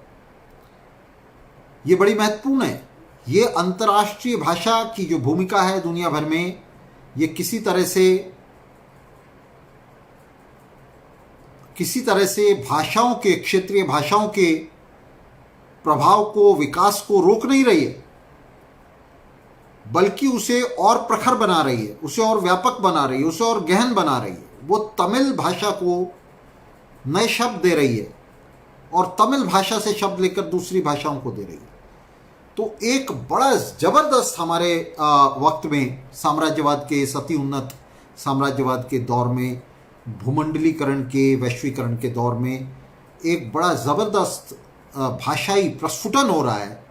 ये बड़ी महत्वपूर्ण है। ये अंतर्राष्ट्रीय भाषा की जो भूमिका है दुनिया भर में, ये किसी तरह से भाषाओं के, क्षेत्रीय भाषाओं के प्रभाव को, विकास को रोक नहीं रही है, बल्कि उसे और प्रखर बना रही है, उसे और व्यापक बना रही है, उसे और गहन बना रही है। वो तमिल भाषा को नए शब्द दे रही है, और तमिल भाषा से शब्द लेकर दूसरी भाषाओं को दे रही है। तो एक बड़ा जबरदस्त हमारे वक्त में साम्राज्यवाद के, इस अति उन्नत साम्राज्यवाद के दौर में, भूमंडलीकरण के, वैश्वीकरण के दौर में एक बड़ा ज़बरदस्त भाषाई प्रस्फुटन हो रहा है।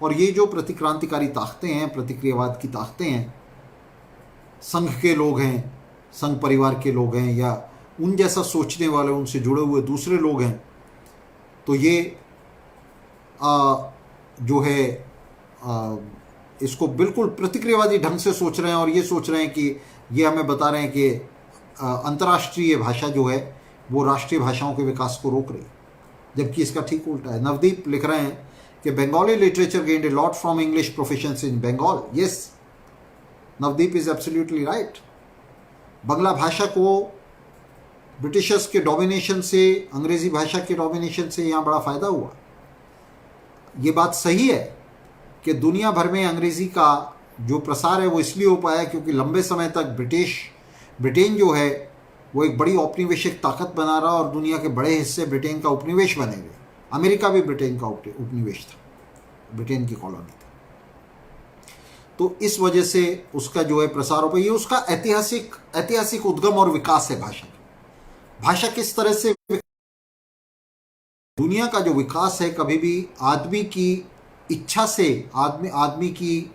और ये जो प्रतिक्रांतिकारी ताकतें हैं, प्रतिक्रियावाद की ताकतें हैं, संघ के लोग हैं, संघ परिवार के लोग हैं, या उन जैसा सोचने वाले, उनसे जुड़े हुए दूसरे लोग हैं, तो ये जो है इसको बिल्कुल प्रतिक्रियावादी ढंग से सोच रहे हैं और ये सोच रहे हैं कि ये हमें बता रहे हैं कि अंतर्राष्ट्रीय भाषा जो है वो राष्ट्रीय भाषाओं के विकास को रोक रही है, जबकि इसका ठीक उल्टा है। नवदीप लिख रहे हैं कि Bengali literature gained a lot from English professions in Bengal. Yes, Navdeep is absolutely right. Bangla भाषा को ब्रिटिशर्स के डोमिनेशन से, अंग्रेजी भाषा के डोमिनेशन से यहाँ बड़ा फायदा हुआ। ये बात सही है कि दुनिया भर में अंग्रेजी का जो प्रसार है वो इसलिए हो पाया क्योंकि लंबे समय तक ब्रिटेन जो है वो एक बड़ी औपनिवेशिक ताकत बना रहा और दुनिया के बड़े हिस्से ब्रिटेन का उपनिवेश बने हुए। अमेरिका भी ब्रिटेन का उपनिवेश था, ब्रिटेन की कॉलोनी थी। तो इस वजह से उसका जो है प्रसार हो पाया। ये उसका ऐतिहासिक उद्गम और विकास है भाषा का। भाषा किस तरह से, दुनिया का जो विकास है कभी भी आदमी की इच्छा से, आदमी की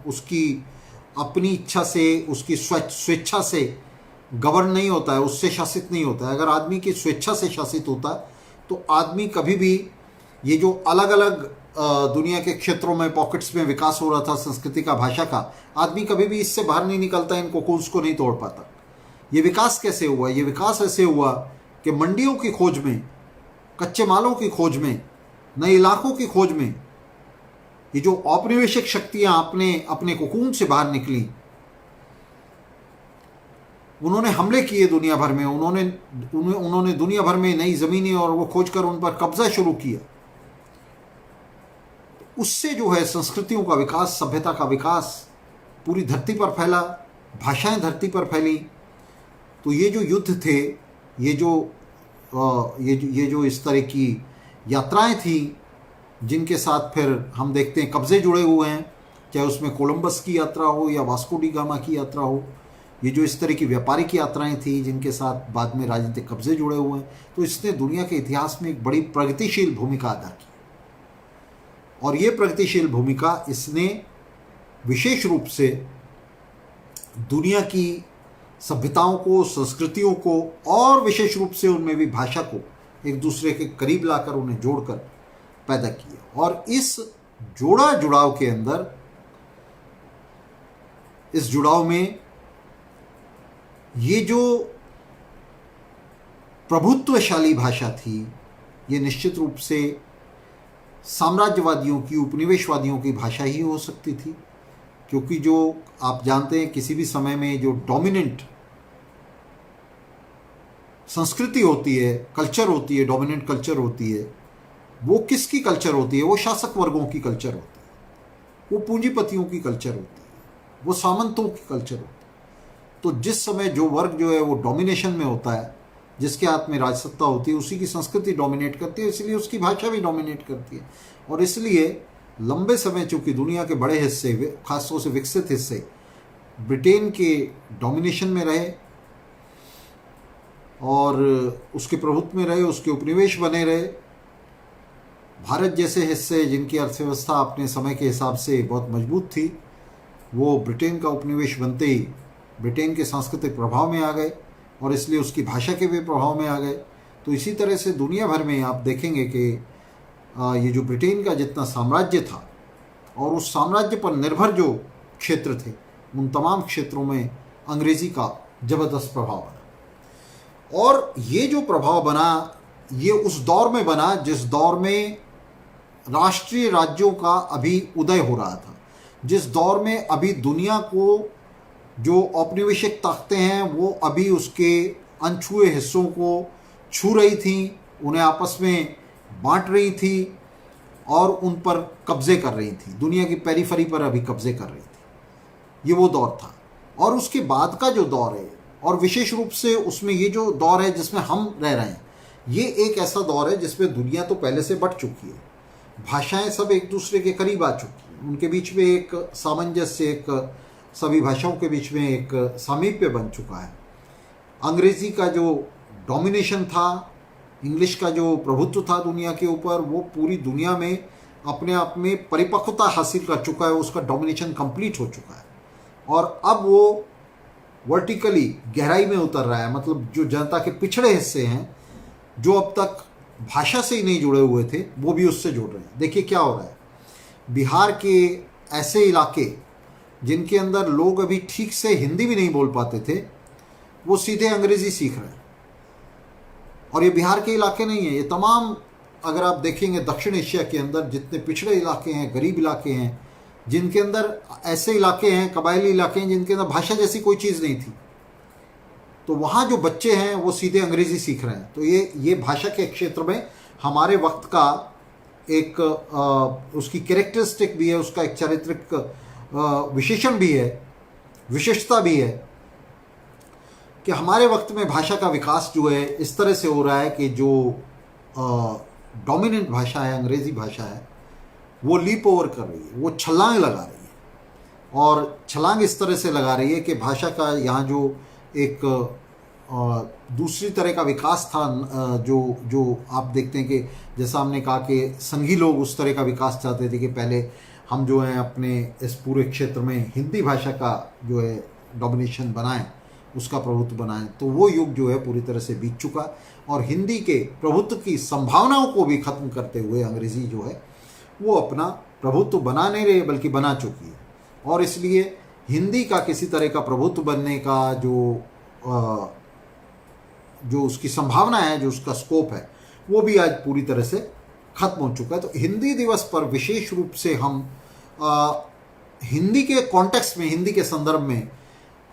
उसकी अपनी इच्छा से, उसकी स्वेच्छा से गवर्न नहीं होता है, उससे शासित नहीं होता है। अगर आदमी की स्वेच्छा से शासित होता है तो आदमी कभी भी, ये जो अलग अलग दुनिया के क्षेत्रों में, पॉकेट्स में विकास हो रहा था संस्कृति का, भाषा का, आदमी कभी भी इससे बाहर नहीं निकलता, इन कोकून्स को नहीं तोड़ पाता। ये विकास कैसे हुआ? ये विकास ऐसे हुआ कि मंडियों की खोज में, कच्चे मालों की खोज में, नए इलाकों की खोज में, ये जो औपनिवेशिक शक्तियां अपने कोकून से बाहर निकली, उन्होंने हमले किए दुनिया भर में, उन्होंने दुनिया भर में नई ज़मीनें और वो खोजकर उन पर कब्जा शुरू किया। उससे जो है संस्कृतियों का विकास, सभ्यता का विकास पूरी धरती पर फैला, भाषाएं धरती पर फैली। तो ये जो युद्ध थे, ये जो इस तरह की यात्राएं थी जिनके साथ फिर हम देखते हैं कब्जे जुड़े हुए हैं, चाहे उसमें कोलंबस की यात्रा हो या वास्को डी गामा की यात्रा हो, ये जो इस तरह की व्यापारिक यात्राएं थी जिनके साथ बाद में राजनीतिक कब्जे जुड़े हुए हैं, तो इसने दुनिया के इतिहास में एक बड़ी प्रगतिशील भूमिका अदा की। और ये प्रगतिशील भूमिका इसने विशेष रूप से दुनिया की सभ्यताओं को, संस्कृतियों को, और विशेष रूप से उनमें भी भाषा को एक दूसरे के करीब लाकर उन्हें जोड़कर पैदा किया। और इस जुड़ाव के अंदर, इस जुड़ाव में ये जो प्रभुत्वशाली भाषा थी, ये निश्चित रूप से साम्राज्यवादियों की, उपनिवेशवादियों की भाषा ही हो सकती थी। क्योंकि जो आप जानते हैं किसी भी समय में जो डोमिनेंट संस्कृति होती है, कल्चर होती है, डोमिनेंट कल्चर होती है, वो किसकी कल्चर होती है? वो शासक वर्गों की कल्चर होती है, वो पूंजीपतियों की कल्चर होती है, वो सामंतों की कल्चर होती है। तो जिस समय जो वर्ग जो है वो डोमिनेशन में होता है, जिसके हाथ में राजसत्ता होती है, उसी की संस्कृति डोमिनेट करती है, इसलिए उसकी भाषा भी डोमिनेट करती है। और इसलिए लंबे समय चूँकि दुनिया के बड़े हिस्से, खासतौर से विकसित हिस्से, ब्रिटेन के डोमिनेशन में रहे और उसके प्रभुत्व में रहे, उसके उपनिवेश बने रहे। भारत जैसे हिस्से जिनकी अर्थव्यवस्था अपने समय के हिसाब से बहुत मजबूत थी, वो ब्रिटेन का उपनिवेश बनते ही ब्रिटेन के सांस्कृतिक प्रभाव में आ गए और इसलिए उसकी भाषा के भी प्रभाव में आ गए। तो इसी तरह से दुनिया भर में आप देखेंगे कि ये जो ब्रिटेन का जितना साम्राज्य था और उस साम्राज्य पर निर्भर जो क्षेत्र थे, उन तमाम क्षेत्रों में अंग्रेज़ी का ज़बरदस्त प्रभाव बना। और ये जो प्रभाव बना, ये उस दौर में बना जिस दौर में राष्ट्रीय राज्यों का अभी उदय हो रहा था, जिस दौर में अभी दुनिया को जो औपनिवेशिक ताकतें हैं वो अभी उसके अनछुए हिस्सों को छू रही थी, उन्हें आपस में बांट रही थी और उन पर कब्जे कर रही थी, दुनिया की पेरिफेरी पर अभी कब्जे कर रही थी। ये वो दौर था। और उसके बाद का जो दौर है, और विशेष रूप से उसमें ये जो दौर है जिसमें हम रह रहे हैं, ये एक ऐसा दौर है जिसमें दुनिया तो पहले से बढ़ चुकी है, भाषाएं सब एक दूसरे के करीब आ चुकी हैं, उनके बीच में एक सामंजस्य, एक सभी भाषाओं के बीच में एक सामीप्य बन चुका है। अंग्रेज़ी का जो डोमिनेशन था, इंग्लिश का जो प्रभुत्व था दुनिया के ऊपर, वो पूरी दुनिया में अपने आप में परिपक्वता हासिल कर चुका है, उसका डोमिनेशन कंप्लीट हो चुका है और अब वो वर्टिकली गहराई में उतर रहा है। मतलब जो जनता के पिछड़े हिस्से हैं, जो अब तक भाषा से ही नहीं जुड़े हुए थे, वो भी उससे जुड़ रहे हैं। देखिए क्या हो रहा है, बिहार के ऐसे इलाके जिनके अंदर लोग अभी ठीक से हिंदी भी नहीं बोल पाते थे, वो सीधे अंग्रेज़ी सीख रहे हैं। और ये बिहार के इलाके नहीं है, ये तमाम, अगर आप देखेंगे दक्षिण एशिया के अंदर जितने पिछड़े इलाके हैं, गरीब इलाके हैं, जिनके अंदर ऐसे इलाके हैं, कबायली इलाके हैं जिनके अंदर भाषा जैसी कोई चीज़ नहीं थी, तो वहाँ जो बच्चे हैं वो सीधे अंग्रेज़ी सीख रहे हैं। तो ये भाषा के क्षेत्र में हमारे वक्त का एक उसकी कैरेक्टरिस्टिक भी है, उसका एक चारित्रिक विशेषण भी है, विशिष्टता भी है कि हमारे वक्त में भाषा का विकास जो है इस तरह से हो रहा है कि जो डोमिनेंट भाषा है, अंग्रेज़ी भाषा है, वो लीप ओवर कर रही है, वो छलांग लगा रही है। और छलांग इस तरह से लगा रही है कि भाषा का यहाँ जो एक दूसरी तरह का विकास था, जो आप देखते हैं कि जैसा हमने कहा कि संघी लोग उस तरह का विकास चाहते थे कि पहले हम जो है अपने इस पूरे क्षेत्र में हिंदी भाषा का जो है डोमिनेशन बनाएं, उसका प्रभुत्व बनाएं, तो वो युग जो है पूरी तरह से बीत चुका और हिंदी के प्रभुत्व की संभावनाओं को भी खत्म करते हुए अंग्रेज़ी जो है वो अपना प्रभुत्व बना नहीं रही बल्कि बना चुकी है। और इसलिए हिंदी का किसी तरह का प्रभुत्व बनने का जो उसकी संभावना है, जो उसका स्कोप है, वो भी आज पूरी तरह से खत्म हो चुका है। तो हिंदी दिवस पर विशेष रूप से हम हिंदी के कॉन्टेक्स्ट में, हिंदी के संदर्भ में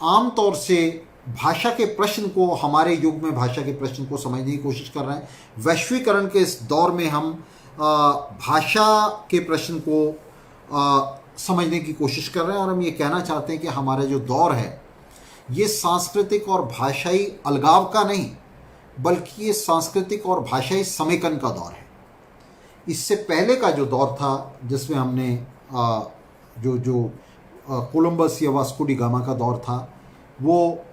आम तौर से भाषा के प्रश्न को, हमारे युग में भाषा के प्रश्न को समझने की कोशिश कर रहे हैं। वैश्वीकरण के इस दौर में हम भाषा के प्रश्न को समझने की कोशिश कर रहे हैं और हम ये कहना चाहते हैं कि हमारा जो दौर है ये सांस्कृतिक और भाषाई अलगाव का नहीं, बल्कि ये सांस्कृतिक और भाषाई समेकन का दौर है। इससे पहले का जो दौर था जिसमें हमने जो कोलंबस या वास्को डी गामा का दौर था, वो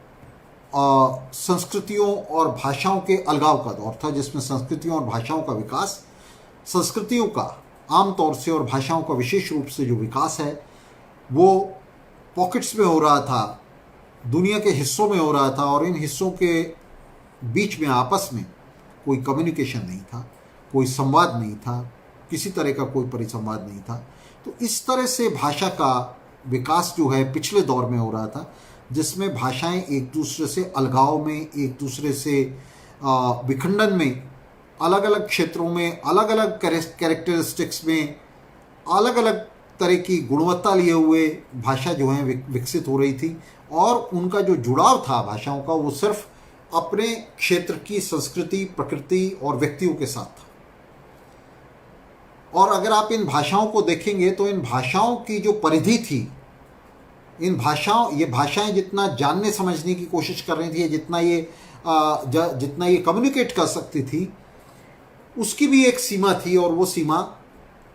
संस्कृतियों और भाषाओं के अलगाव का दौर था, जिसमें संस्कृतियों और भाषाओं का विकास, संस्कृतियों का आम तौर से और भाषाओं का विशेष रूप से जो विकास है वो पॉकेट्स में हो रहा था, दुनिया के हिस्सों में हो रहा था और इन हिस्सों के बीच में आपस में कोई कम्युनिकेशन नहीं था, कोई संवाद नहीं था, किसी तरह का कोई परिसंवाद नहीं था। तो इस तरह से भाषा का विकास जो है पिछले दौर में हो रहा था, जिसमें भाषाएं एक दूसरे से अलगाव में, एक दूसरे से विखंडन में, अलग अलग क्षेत्रों में, अलग अलग कैरेक्टरिस्टिक्स में, अलग अलग तरह की गुणवत्ता लिए हुए भाषा जो है विकसित हो रही थी और उनका जो जुड़ाव था भाषाओं का, वो सिर्फ अपने क्षेत्र की संस्कृति, प्रकृति और व्यक्तियों के साथ था। और अगर आप इन भाषाओं को देखेंगे तो इन भाषाओं की जो परिधि थी, ये भाषाएं जितना जानने समझने की कोशिश कर रही थी, जितना ये कम्युनिकेट कर सकती थी, उसकी भी एक सीमा थी और वो सीमा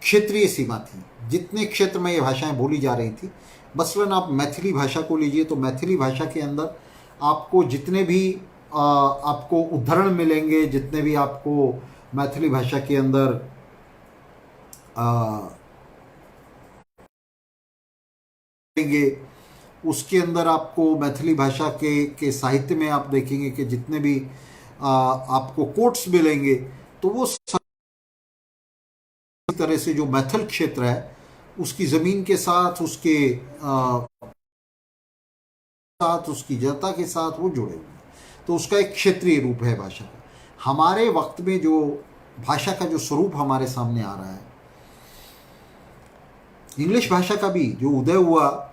क्षेत्रीय सीमा थी। जितने क्षेत्र में ये भाषाएं बोली जा रही थी, मसलन आप मैथिली भाषा को लीजिए तो मैथिली भाषा के अंदर आपको जितने भी आपको उदाहरण मिलेंगे, जितने भी आपको मैथिली भाषा के अंदर मिलेंगे, उसके अंदर आपको मैथिली भाषा के साहित्य में आप देखेंगे कि जितने भी आपको कोट्स मिलेंगे, तो वो तरह से जो मैथिल क्षेत्र है उसकी ज़मीन के साथ, उसकी जनता के साथ वो जुड़े हुए हैं। तो उसका एक क्षेत्रीय रूप है भाषा का। हमारे वक्त में जो भाषा का जो स्वरूप हमारे सामने आ रहा है, इंग्लिश भाषा का भी जो उदय हुआ,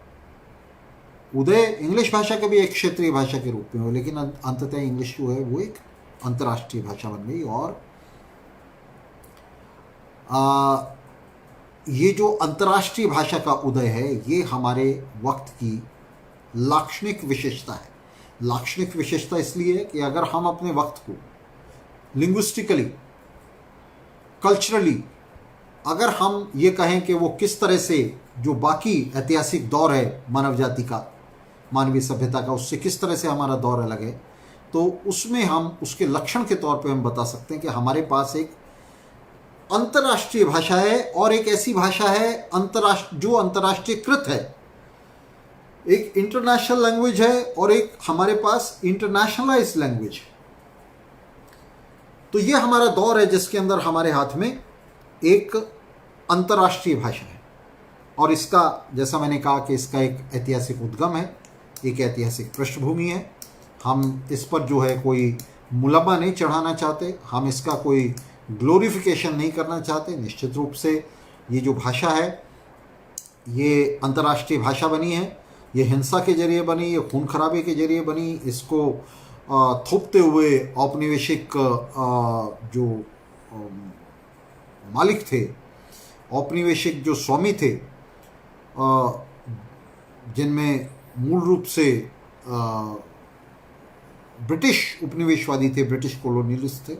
इंग्लिश भाषा का भी एक क्षेत्रीय भाषा के रूप में हो, लेकिन अंततः इंग्लिश जो है वो एक अंतर्राष्ट्रीय भाषा बन गई। और ये जो अंतर्राष्ट्रीय भाषा का उदय है, ये हमारे वक्त की लाक्षणिक विशेषता है। लाक्षणिक विशेषता इसलिए कि अगर हम अपने वक्त को लिंग्विस्टिकली, कल्चरली, अगर हम ये कहें कि वो किस तरह से जो बाकी ऐतिहासिक दौर है मानव जाति का, मानवीय सभ्यता का, उससे किस तरह से हमारा दौर अलग है, तो उसमें हम उसके लक्षण के तौर पे हम बता सकते हैं कि हमारे पास एक अंतर्राष्ट्रीय भाषा है और एक ऐसी भाषा है जो अंतर्राष्ट्रीयकृत है। एक इंटरनेशनल लैंग्वेज है और एक हमारे पास इंटरनेशनलाइज्ड लैंग्वेज है। तो ये हमारा दौर है जिसके अंदर हमारे हाथ में एक अंतर्राष्ट्रीय भाषा है और इसका, जैसा मैंने कहा कि इसका एक ऐतिहासिक उद्गम है, एक ऐतिहासिक पृष्ठभूमि है। हम इस पर जो है कोई मुलम्मा नहीं चढ़ाना चाहते, हम इसका कोई ग्लोरिफिकेशन नहीं करना चाहते। निश्चित रूप से ये जो भाषा है ये अंतर्राष्ट्रीय भाषा बनी है, ये हिंसा के जरिए बनी, ये खून खराबे के जरिए बनी। इसको थोपते हुए औपनिवेशिक जो मालिक थे, औपनिवेशिक जो स्वामी थे, जिनमें मूल रूप से ब्रिटिश उपनिवेशवादी थे, ब्रिटिश कॉलोनियलिस्ट थे,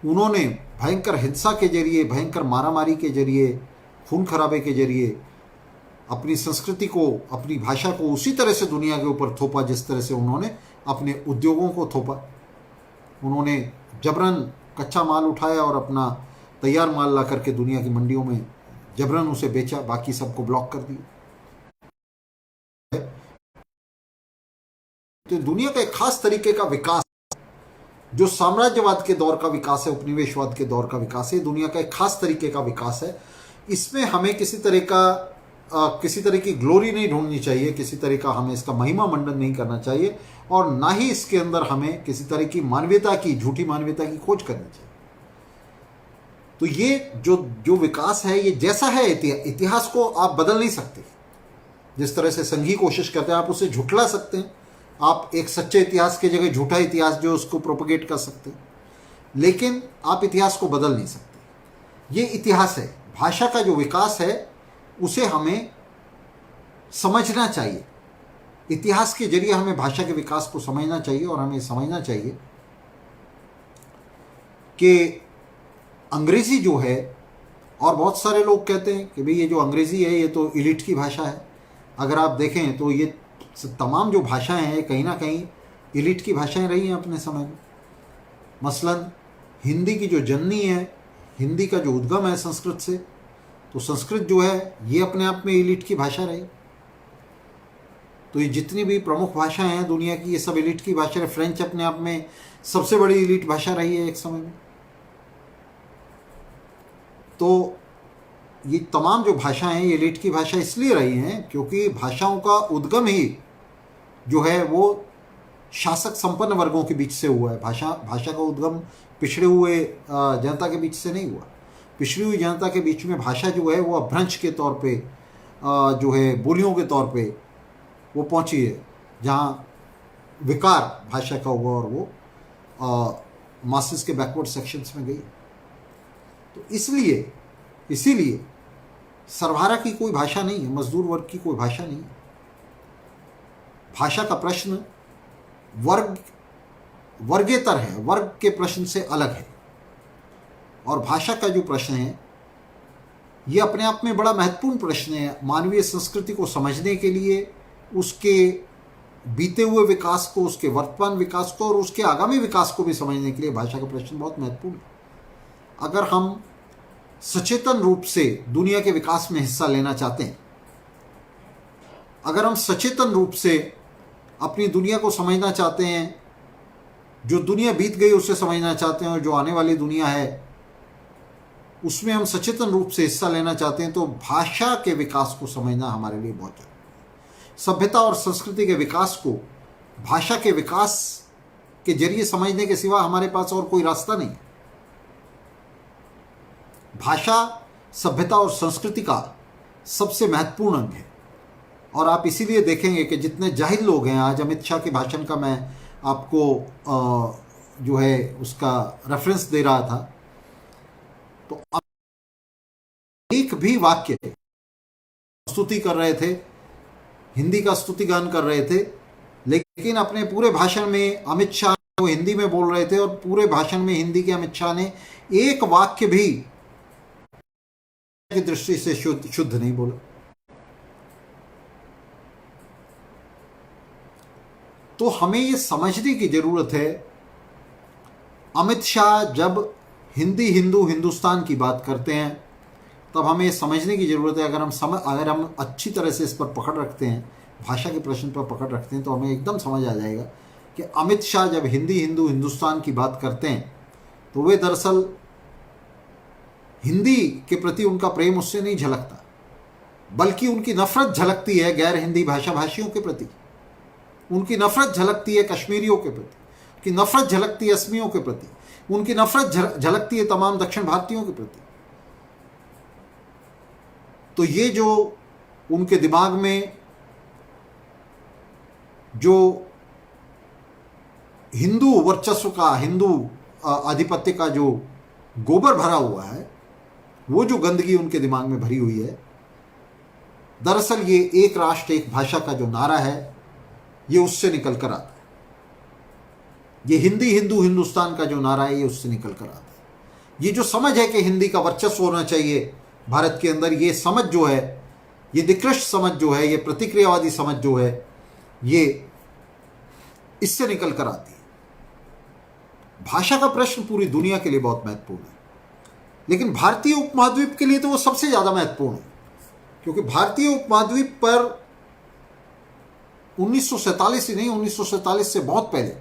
उन्होंने भयंकर हिंसा के जरिए, भयंकर मारामारी के जरिए, खून खराबे के जरिए अपनी संस्कृति को, अपनी भाषा को उसी तरह से दुनिया के ऊपर थोपा जिस तरह से उन्होंने अपने उद्योगों को थोपा। उन्होंने जबरन कच्चा माल उठाया और अपना तैयार माल ला करके दुनिया की मंडियों में जबरन उसे बेचा, बाकी सबको ब्लॉक कर दिया। तो दुनिया का एक खास तरीके का विकास, जो साम्राज्यवाद के दौर का विकास है, उपनिवेशवाद के दौर का विकास है, दुनिया का एक खास तरीके का विकास है। इसमें हमें किसी तरह की ग्लोरी नहीं ढूंढनी चाहिए, किसी तरह का हमें इसका महिमा मंडन नहीं करना चाहिए और ना ही इसके अंदर हमें किसी तरह की मानवीयता की, झूठी मानवीयता की खोज करनी चाहिए। तो ये जो विकास है, ये जैसा है, इतिहास को आप बदल नहीं सकते। जिस तरह से संघी कोशिश करते हैं, आप उसे झुठला सकते हैं, आप एक सच्चे इतिहास की जगह झूठा इतिहास जो उसको प्रोपगेट कर सकते हैं, लेकिन आप इतिहास को बदल नहीं सकते। ये इतिहास है। भाषा का जो विकास है उसे हमें समझना चाहिए। इतिहास के जरिए हमें भाषा के विकास को समझना चाहिए और हमें समझना चाहिए कि अंग्रेजी जो है, और बहुत सारे लोग कहते हैं कि भाई ये जो अंग्रेजी है ये तो इलिट की भाषा है। अगर आप देखें तो ये तमाम जो भाषाएं हैं कहीं ना कहीं इलिट की भाषाएं रही हैं अपने समय में। मसलन हिंदी की जो जननी है, हिंदी का जो उद्गम है संस्कृत से, तो संस्कृत जो है ये अपने आप में इलिट की भाषा रही। तो ये जितनी भी प्रमुख भाषाएं हैं दुनिया की, ये सब इलिट की भाषा है। फ्रेंच अपने आप में सबसे बड़ी इलिट भाषा रही है एक समय में। तो ये तमाम जो भाषाएं हैं ये इलिट की भाषा इसलिए रही हैं क्योंकि भाषाओं का उद्गम ही जो है वो शासक संपन्न वर्गों के बीच से हुआ है। भाषा का उद्गम पिछड़े हुए जनता के बीच से नहीं हुआ। पिछड़ी हुई जनता के बीच में भाषा जो है वो अभ्रंश के तौर पे, जो है बोलियों के तौर पे वो पहुंची है, जहाँ विकार भाषा का हुआ और वो मासेस के बैकवर्ड सेक्शंस में गई। तो इसीलिए सर्वहारा की कोई भाषा नहीं है, मजदूर वर्ग की कोई भाषा नहीं है। भाषा का प्रश्न वर्गेतर है, वर्ग के प्रश्न से अलग है। और भाषा का जो प्रश्न है ये अपने आप में बड़ा महत्वपूर्ण प्रश्न है। मानवीय संस्कृति को समझने के लिए, उसके बीते हुए विकास को, उसके वर्तमान विकास को और उसके आगामी विकास को भी समझने के लिए भाषा का प्रश्न बहुत महत्वपूर्ण है। अगर हम सचेतन रूप से दुनिया के विकास में हिस्सा लेना चाहते हैं, अगर हम सचेतन रूप से अपनी दुनिया को समझना चाहते हैं, जो दुनिया बीत गई उसे समझना चाहते हैं और जो आने वाली दुनिया है उसमें हम सचेतन रूप से हिस्सा लेना चाहते हैं, तो भाषा के विकास को समझना हमारे लिए बहुत जरूरी है। सभ्यता और संस्कृति के विकास को भाषा के विकास के जरिए समझने के सिवा हमारे पास और कोई रास्ता नहीं है। भाषा सभ्यता और संस्कृति का सबसे महत्वपूर्ण अंग है। और आप इसीलिए देखेंगे कि जितने जाहिल लोग हैं, आज अमित शाह के भाषण का मैं आपको जो है उसका रेफरेंस दे रहा था, तो एक भी वाक्य स्तुति कर रहे थे, हिंदी का स्तुतिगान कर रहे थे, लेकिन अपने पूरे भाषण में अमित शाह वो हिंदी में बोल रहे थे और पूरे भाषण में हिंदी के अमित शाह ने एक वाक्य भी की दृष्टि से शुद्ध नहीं बोला। तो हमें ये समझने की जरूरत है, अमित शाह जब हिंदी हिंदू हिंदुस्तान की बात करते हैं तब हमें ये समझने की जरूरत है, अगर हम अच्छी तरह से इस पर पकड़ रखते हैं, भाषा के प्रश्न पर पकड़ रखते हैं, तो हमें एकदम समझ आ जाएगा कि अमित शाह जब हिंदी हिंदू हिंदुस्तान की बात करते हैं तो वे दरअसल हिंदी के प्रति उनका प्रेम उससे नहीं झलकता, बल्कि उनकी नफरत झलकती है गैर हिंदी भाषा भाषियों के प्रति, उनकी नफरत झलकती है कश्मीरियों के प्रति, उनकी नफरत झलकती है असमियों के प्रति, उनकी नफरत झलकती है तमाम दक्षिण भारतीयों के प्रति। तो ये जो उनके दिमाग में जो हिंदू वर्चस्व का, हिंदू आधिपत्य का जो गोबर भरा हुआ है, वो जो गंदगी उनके दिमाग में भरी हुई है, दरअसल ये एक राष्ट्र एक भाषा का जो नारा है ये उससे निकल कर आता है। ये हिंदी हिंदू हिंदुस्तान का जो नारा है ये उससे निकल कर आता है। ये जो समझ है कि हिंदी का वर्चस्व होना चाहिए भारत के अंदर, ये समझ जो है, ये निकृष्ट समझ जो है, ये प्रतिक्रियावादी समझ जो है, ये इससे निकल कर आती है। भाषा का प्रश्न पूरी दुनिया के लिए बहुत महत्वपूर्ण है, लेकिन भारतीय उपमहाद्वीप के लिए तो वो सबसे ज्यादा महत्वपूर्ण है, क्योंकि भारतीय उपमहाद्वीप पर 1947 ही नहीं, 1947 से बहुत पहले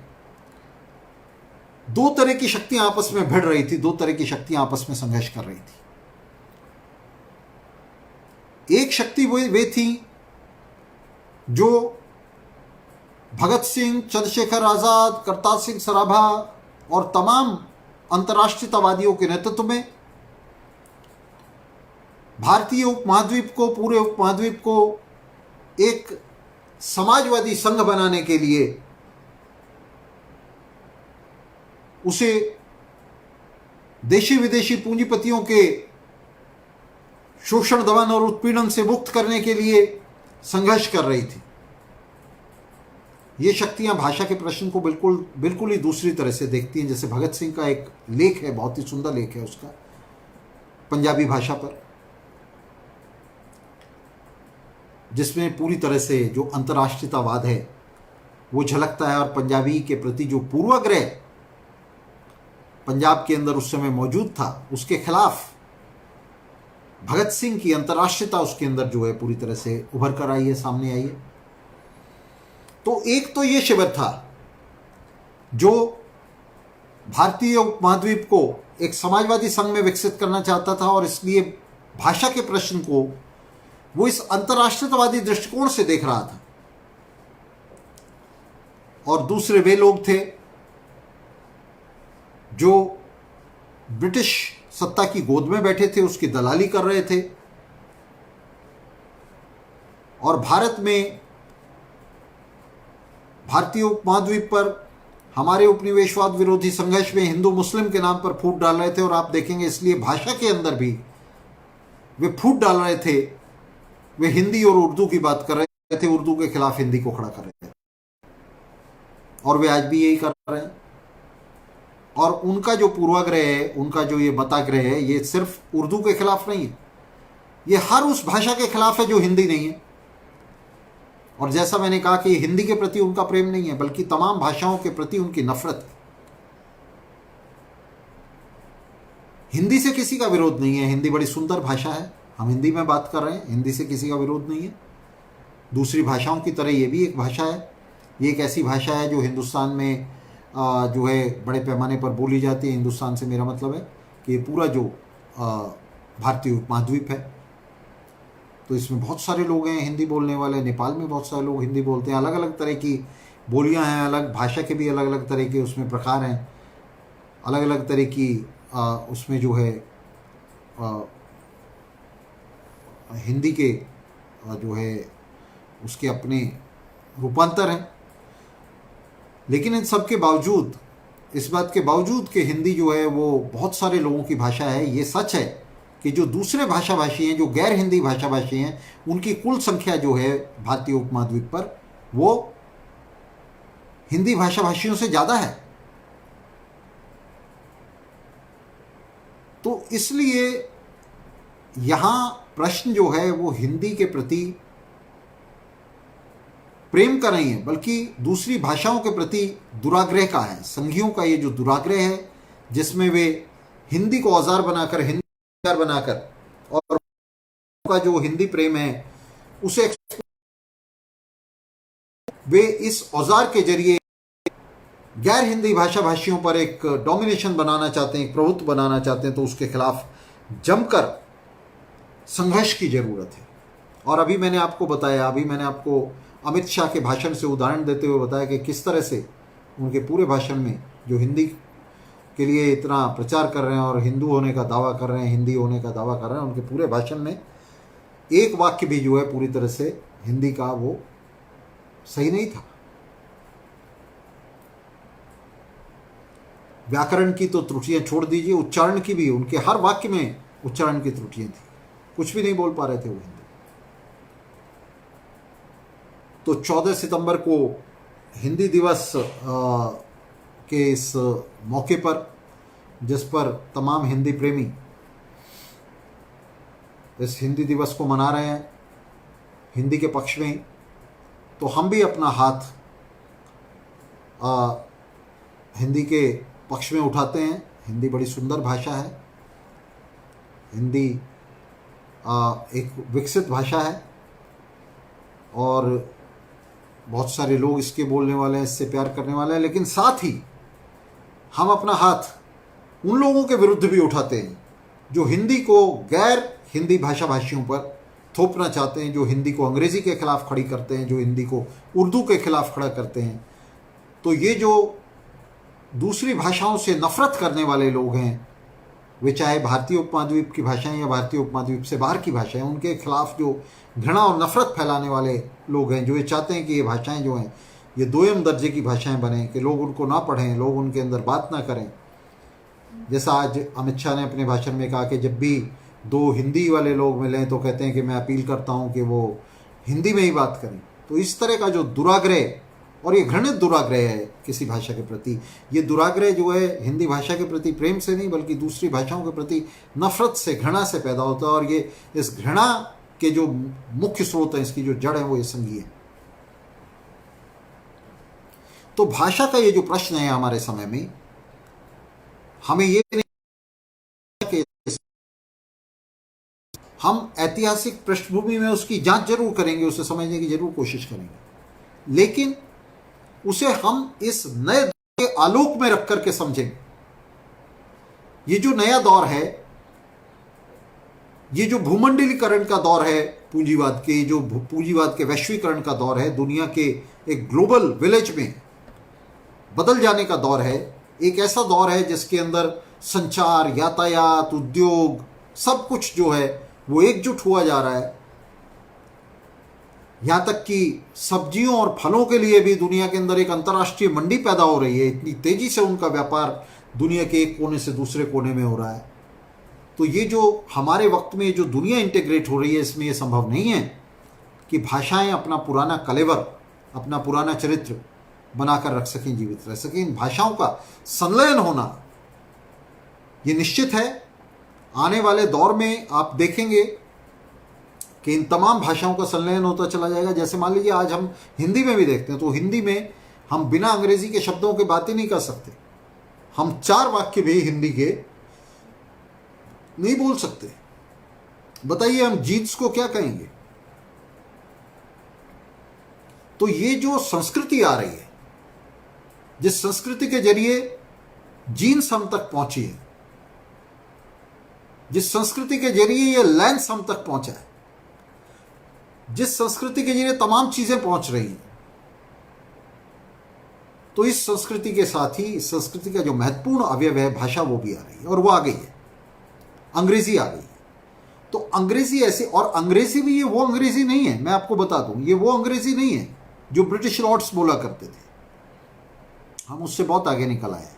दो तरह की शक्तियां आपस में भिड़ रही थी, दो तरह की शक्तियां आपस में संघर्ष कर रही थी। एक शक्ति वे थी जो भगत सिंह, चंद्रशेखर आजाद, करतार सिंह सराभा और तमाम अंतर्राष्ट्रीयतावादियों के नेतृत्व में भारतीय उपमहाद्वीप को, पूरे उपमहाद्वीप को एक समाजवादी संघ बनाने के लिए, उसे देशी विदेशी पूंजीपतियों के शोषण, दमन और उत्पीड़न से मुक्त करने के लिए संघर्ष कर रही थी। ये शक्तियां भाषा के प्रश्न को बिल्कुल ही दूसरी तरह से देखती हैं। जैसे भगत सिंह का एक लेख है, बहुत ही सुंदर लेख है उसका, पंजाबी भाषा पर, जिसमें पूरी तरह से जो अंतर्राष्ट्रीयतावाद है वो झलकता है, और पंजाबी के प्रति जो पूर्वाग्रह पंजाब के अंदर उस समय मौजूद था, उसके खिलाफ भगत सिंह की अंतर्राष्ट्रीयता उसके अंदर जो है पूरी तरह से उभर कर आई है, सामने आई है। तो एक तो ये शिविर था जो भारतीय उपमहाद्वीप को एक समाजवादी संघ में विकसित करना चाहता था, और इसलिए भाषा के प्रश्न को वो इस अंतर्राष्ट्रीयतावादी दृष्टिकोण से देख रहा था। और दूसरे वे लोग थे जो ब्रिटिश सत्ता की गोद में बैठे थे, उसकी दलाली कर रहे थे, और भारत में, भारतीय उपमहाद्वीप पर हमारे उपनिवेशवाद विरोधी संघर्ष में हिंदू मुस्लिम के नाम पर फूट डाल रहे थे। और आप देखेंगे इसलिए भाषा के अंदर भी वे फूट डाल रहे थे, वे हिंदी और उर्दू की बात कर रहे थे, उर्दू के खिलाफ हिंदी को खड़ा कर रहे थे, और वे आज भी यही कर रहे हैं। और उनका जो पूर्वाग्रह है, उनका जो ये मताग्रह है, ये सिर्फ उर्दू के खिलाफ नहीं है, ये हर उस भाषा के खिलाफ है जो हिंदी नहीं है। और जैसा मैंने कहा कि हिंदी के प्रति उनका प्रेम नहीं है, बल्कि तमाम भाषाओं के प्रति उनकी नफरत है। हिंदी से किसी का विरोध नहीं है, हिंदी बड़ी सुंदर भाषा है, हम हिंदी में बात कर रहे हैं, हिंदी से किसी का विरोध नहीं है। दूसरी भाषाओं की तरह ये भी एक भाषा है, ये एक ऐसी भाषा है जो हिंदुस्तान में जो है बड़े पैमाने पर बोली जाती है। हिंदुस्तान से मेरा मतलब है कि पूरा जो भारतीय उपमहाद्वीप है, तो इसमें बहुत सारे लोग हैं हिंदी बोलने वाले। नेपाल में बहुत सारे लोग हिंदी बोलते हैं, अलग अलग तरह की बोलियां हैं, अलग भाषा के भी अलग अलग तरह के उसमें प्रकार हैं, अलग अलग तरह की उसमें जो है हिंदी के जो है उसके अपने रूपांतर हैं। लेकिन इन सब के बावजूद, इस बात के बावजूद कि हिंदी जो है वो बहुत सारे लोगों की भाषा है, ये सच है कि जो दूसरे भाषा भाषी हैं, जो गैर हिंदी भाषा भाषी हैं, उनकी कुल संख्या जो है भारतीय उपमहाद्वीप पर वो हिंदी भाषा भाषियों से ज़्यादा है। तो इसलिए यहाँ प्रश्न जो है वो हिंदी के प्रति प्रेम का नहीं है, बल्कि दूसरी भाषाओं के प्रति दुराग्रह का है। संघियों का ये जो दुराग्रह है, जिसमें वे हिंदी को औजार बनाकर, हिंदी औजार बनाकर, और का जो हिंदी प्रेम है उसे वे इस औजार के जरिए गैर हिंदी भाषा भाषियों पर एक डोमिनेशन बनाना चाहते हैं, एक प्रभुत्व बनाना चाहते हैं। तो उसके खिलाफ जमकर संघर्ष की जरूरत है। और अभी मैंने आपको बताया, अभी मैंने आपको अमित शाह के भाषण से उदाहरण देते हुए बताया कि किस तरह से उनके पूरे भाषण में, जो हिंदी के लिए इतना प्रचार कर रहे हैं और हिंदू होने का दावा कर रहे हैं, हिंदी होने का दावा कर रहे हैं, उनके पूरे भाषण में एक वाक्य भी जो है पूरी तरह से हिंदी का वो सही नहीं था। व्याकरण की तो त्रुटियां छोड़ दीजिए, उच्चारण की भी, उनके हर वाक्य में उच्चारण की त्रुटियां थी, कुछ भी नहीं बोल पा रहे थे वो हिंदी। तो 14 सितंबर को हिंदी दिवस के इस मौके पर, जिस पर तमाम हिंदी प्रेमी इस हिंदी दिवस को मना रहे हैं हिंदी के पक्ष में, तो हम भी अपना हाथ हिंदी के पक्ष में उठाते हैं। हिंदी बड़ी सुंदर भाषा है, हिंदी एक विकसित भाषा है और बहुत सारे लोग इसके बोलने वाले हैं, इससे प्यार करने वाले हैं। लेकिन साथ ही हम अपना हाथ उन लोगों के विरुद्ध भी उठाते हैं जो हिंदी को गैर हिंदी भाषा भाषियों पर थोपना चाहते हैं, जो हिंदी को अंग्रेज़ी के खिलाफ खड़ी करते हैं, जो हिंदी को उर्दू के खिलाफ खड़ा करते हैं। तो ये जो दूसरी भाषाओं से नफरत करने वाले लोग हैं, वे चाहे भारतीय उपमहाद्वीप की भाषाएं या भारतीय उपमहाद्वीप से बाहर की भाषाएं, उनके खिलाफ जो घृणा और नफरत फैलाने वाले लोग हैं, जो ये चाहते हैं कि ये भाषाएं जो हैं ये दोयम दर्जे की भाषाएं बने, कि लोग उनको ना पढ़ें, लोग उनके अंदर बात ना करें। जैसा आज अमित शाह ने अपने भाषण में कहा कि जब भी दो हिंदी वाले लोग मिलें तो कहते हैं कि मैं अपील करता हूं कि वो हिंदी में ही बात करें। तो इस तरह का जो दुराग्रह, और ये घृणित दुराग्रह है किसी भाषा के प्रति, ये दुराग्रह जो है हिंदी भाषा के प्रति प्रेम से नहीं बल्कि दूसरी भाषाओं के प्रति नफरत से, घृणा से पैदा होता है। और ये इस घृणा के जो मुख्य स्रोत है, इसकी जो जड़ है, वो ये संघी है। तो भाषा का ये जो प्रश्न है हमारे समय में, हमें ये नहीं कि हम ऐतिहासिक पृष्ठभूमि में उसकी जांच जरूर करेंगे, उसे समझने की जरूर कोशिश करेंगे, लेकिन उसे हम इस नए दौर के आलोक में रख करके समझेंगे। ये जो नया दौर है, ये जो भूमंडलीकरण का दौर है, पूंजीवाद के, जो पूंजीवाद के वैश्वीकरण का दौर है, दुनिया के एक ग्लोबल विलेज में बदल जाने का दौर है, एक ऐसा दौर है जिसके अंदर संचार, यातायात, उद्योग, सब कुछ जो है वो एकजुट हुआ जा रहा है। यहाँ तक कि सब्जियों और फलों के लिए भी दुनिया के अंदर एक अंतर्राष्ट्रीय मंडी पैदा हो रही है। इतनी तेजी से उनका व्यापार दुनिया के एक कोने से दूसरे कोने में हो रहा है। तो ये जो हमारे वक्त में जो दुनिया इंटीग्रेट हो रही है, इसमें ये संभव नहीं है कि भाषाएं अपना पुराना कलेवर, अपना पुराना चरित्र बनाकर रख सकें, जीवित रह सकें। इन भाषाओं का संलयन होना ये निश्चित है। आने वाले दौर में आप देखेंगे कि इन तमाम भाषाओं का संलयन होता चला जाएगा। जैसे मान लीजिए आज हम हिंदी में भी देखते हैं, तो हिंदी में हम बिना अंग्रेजी के शब्दों के बात ही नहीं कर सकते। हम 4 वाक्य भी हिंदी के नहीं बोल सकते। बताइए हम जीन्स को क्या कहेंगे? तो ये जो संस्कृति आ रही है, जिस संस्कृति के जरिए जीन्स हम तक पहुंची है, जिस संस्कृति के जरिए ये लेंस हम तक पहुंचा है, जिस संस्कृति के जरिए तमाम चीजें पहुंच रही हैं, तो इस संस्कृति के साथ ही इस संस्कृति का जो महत्वपूर्ण अवयव है भाषा, वो भी आ रही है। और वो आ गई है, अंग्रेजी आ गई है। तो अंग्रेजी ऐसे, और अंग्रेजी भी ये वो अंग्रेजी नहीं है, मैं आपको बता दूं, ये वो अंग्रेजी नहीं है जो ब्रिटिश लॉर्ड्स बोला करते थे। हम उससे बहुत आगे निकल आए।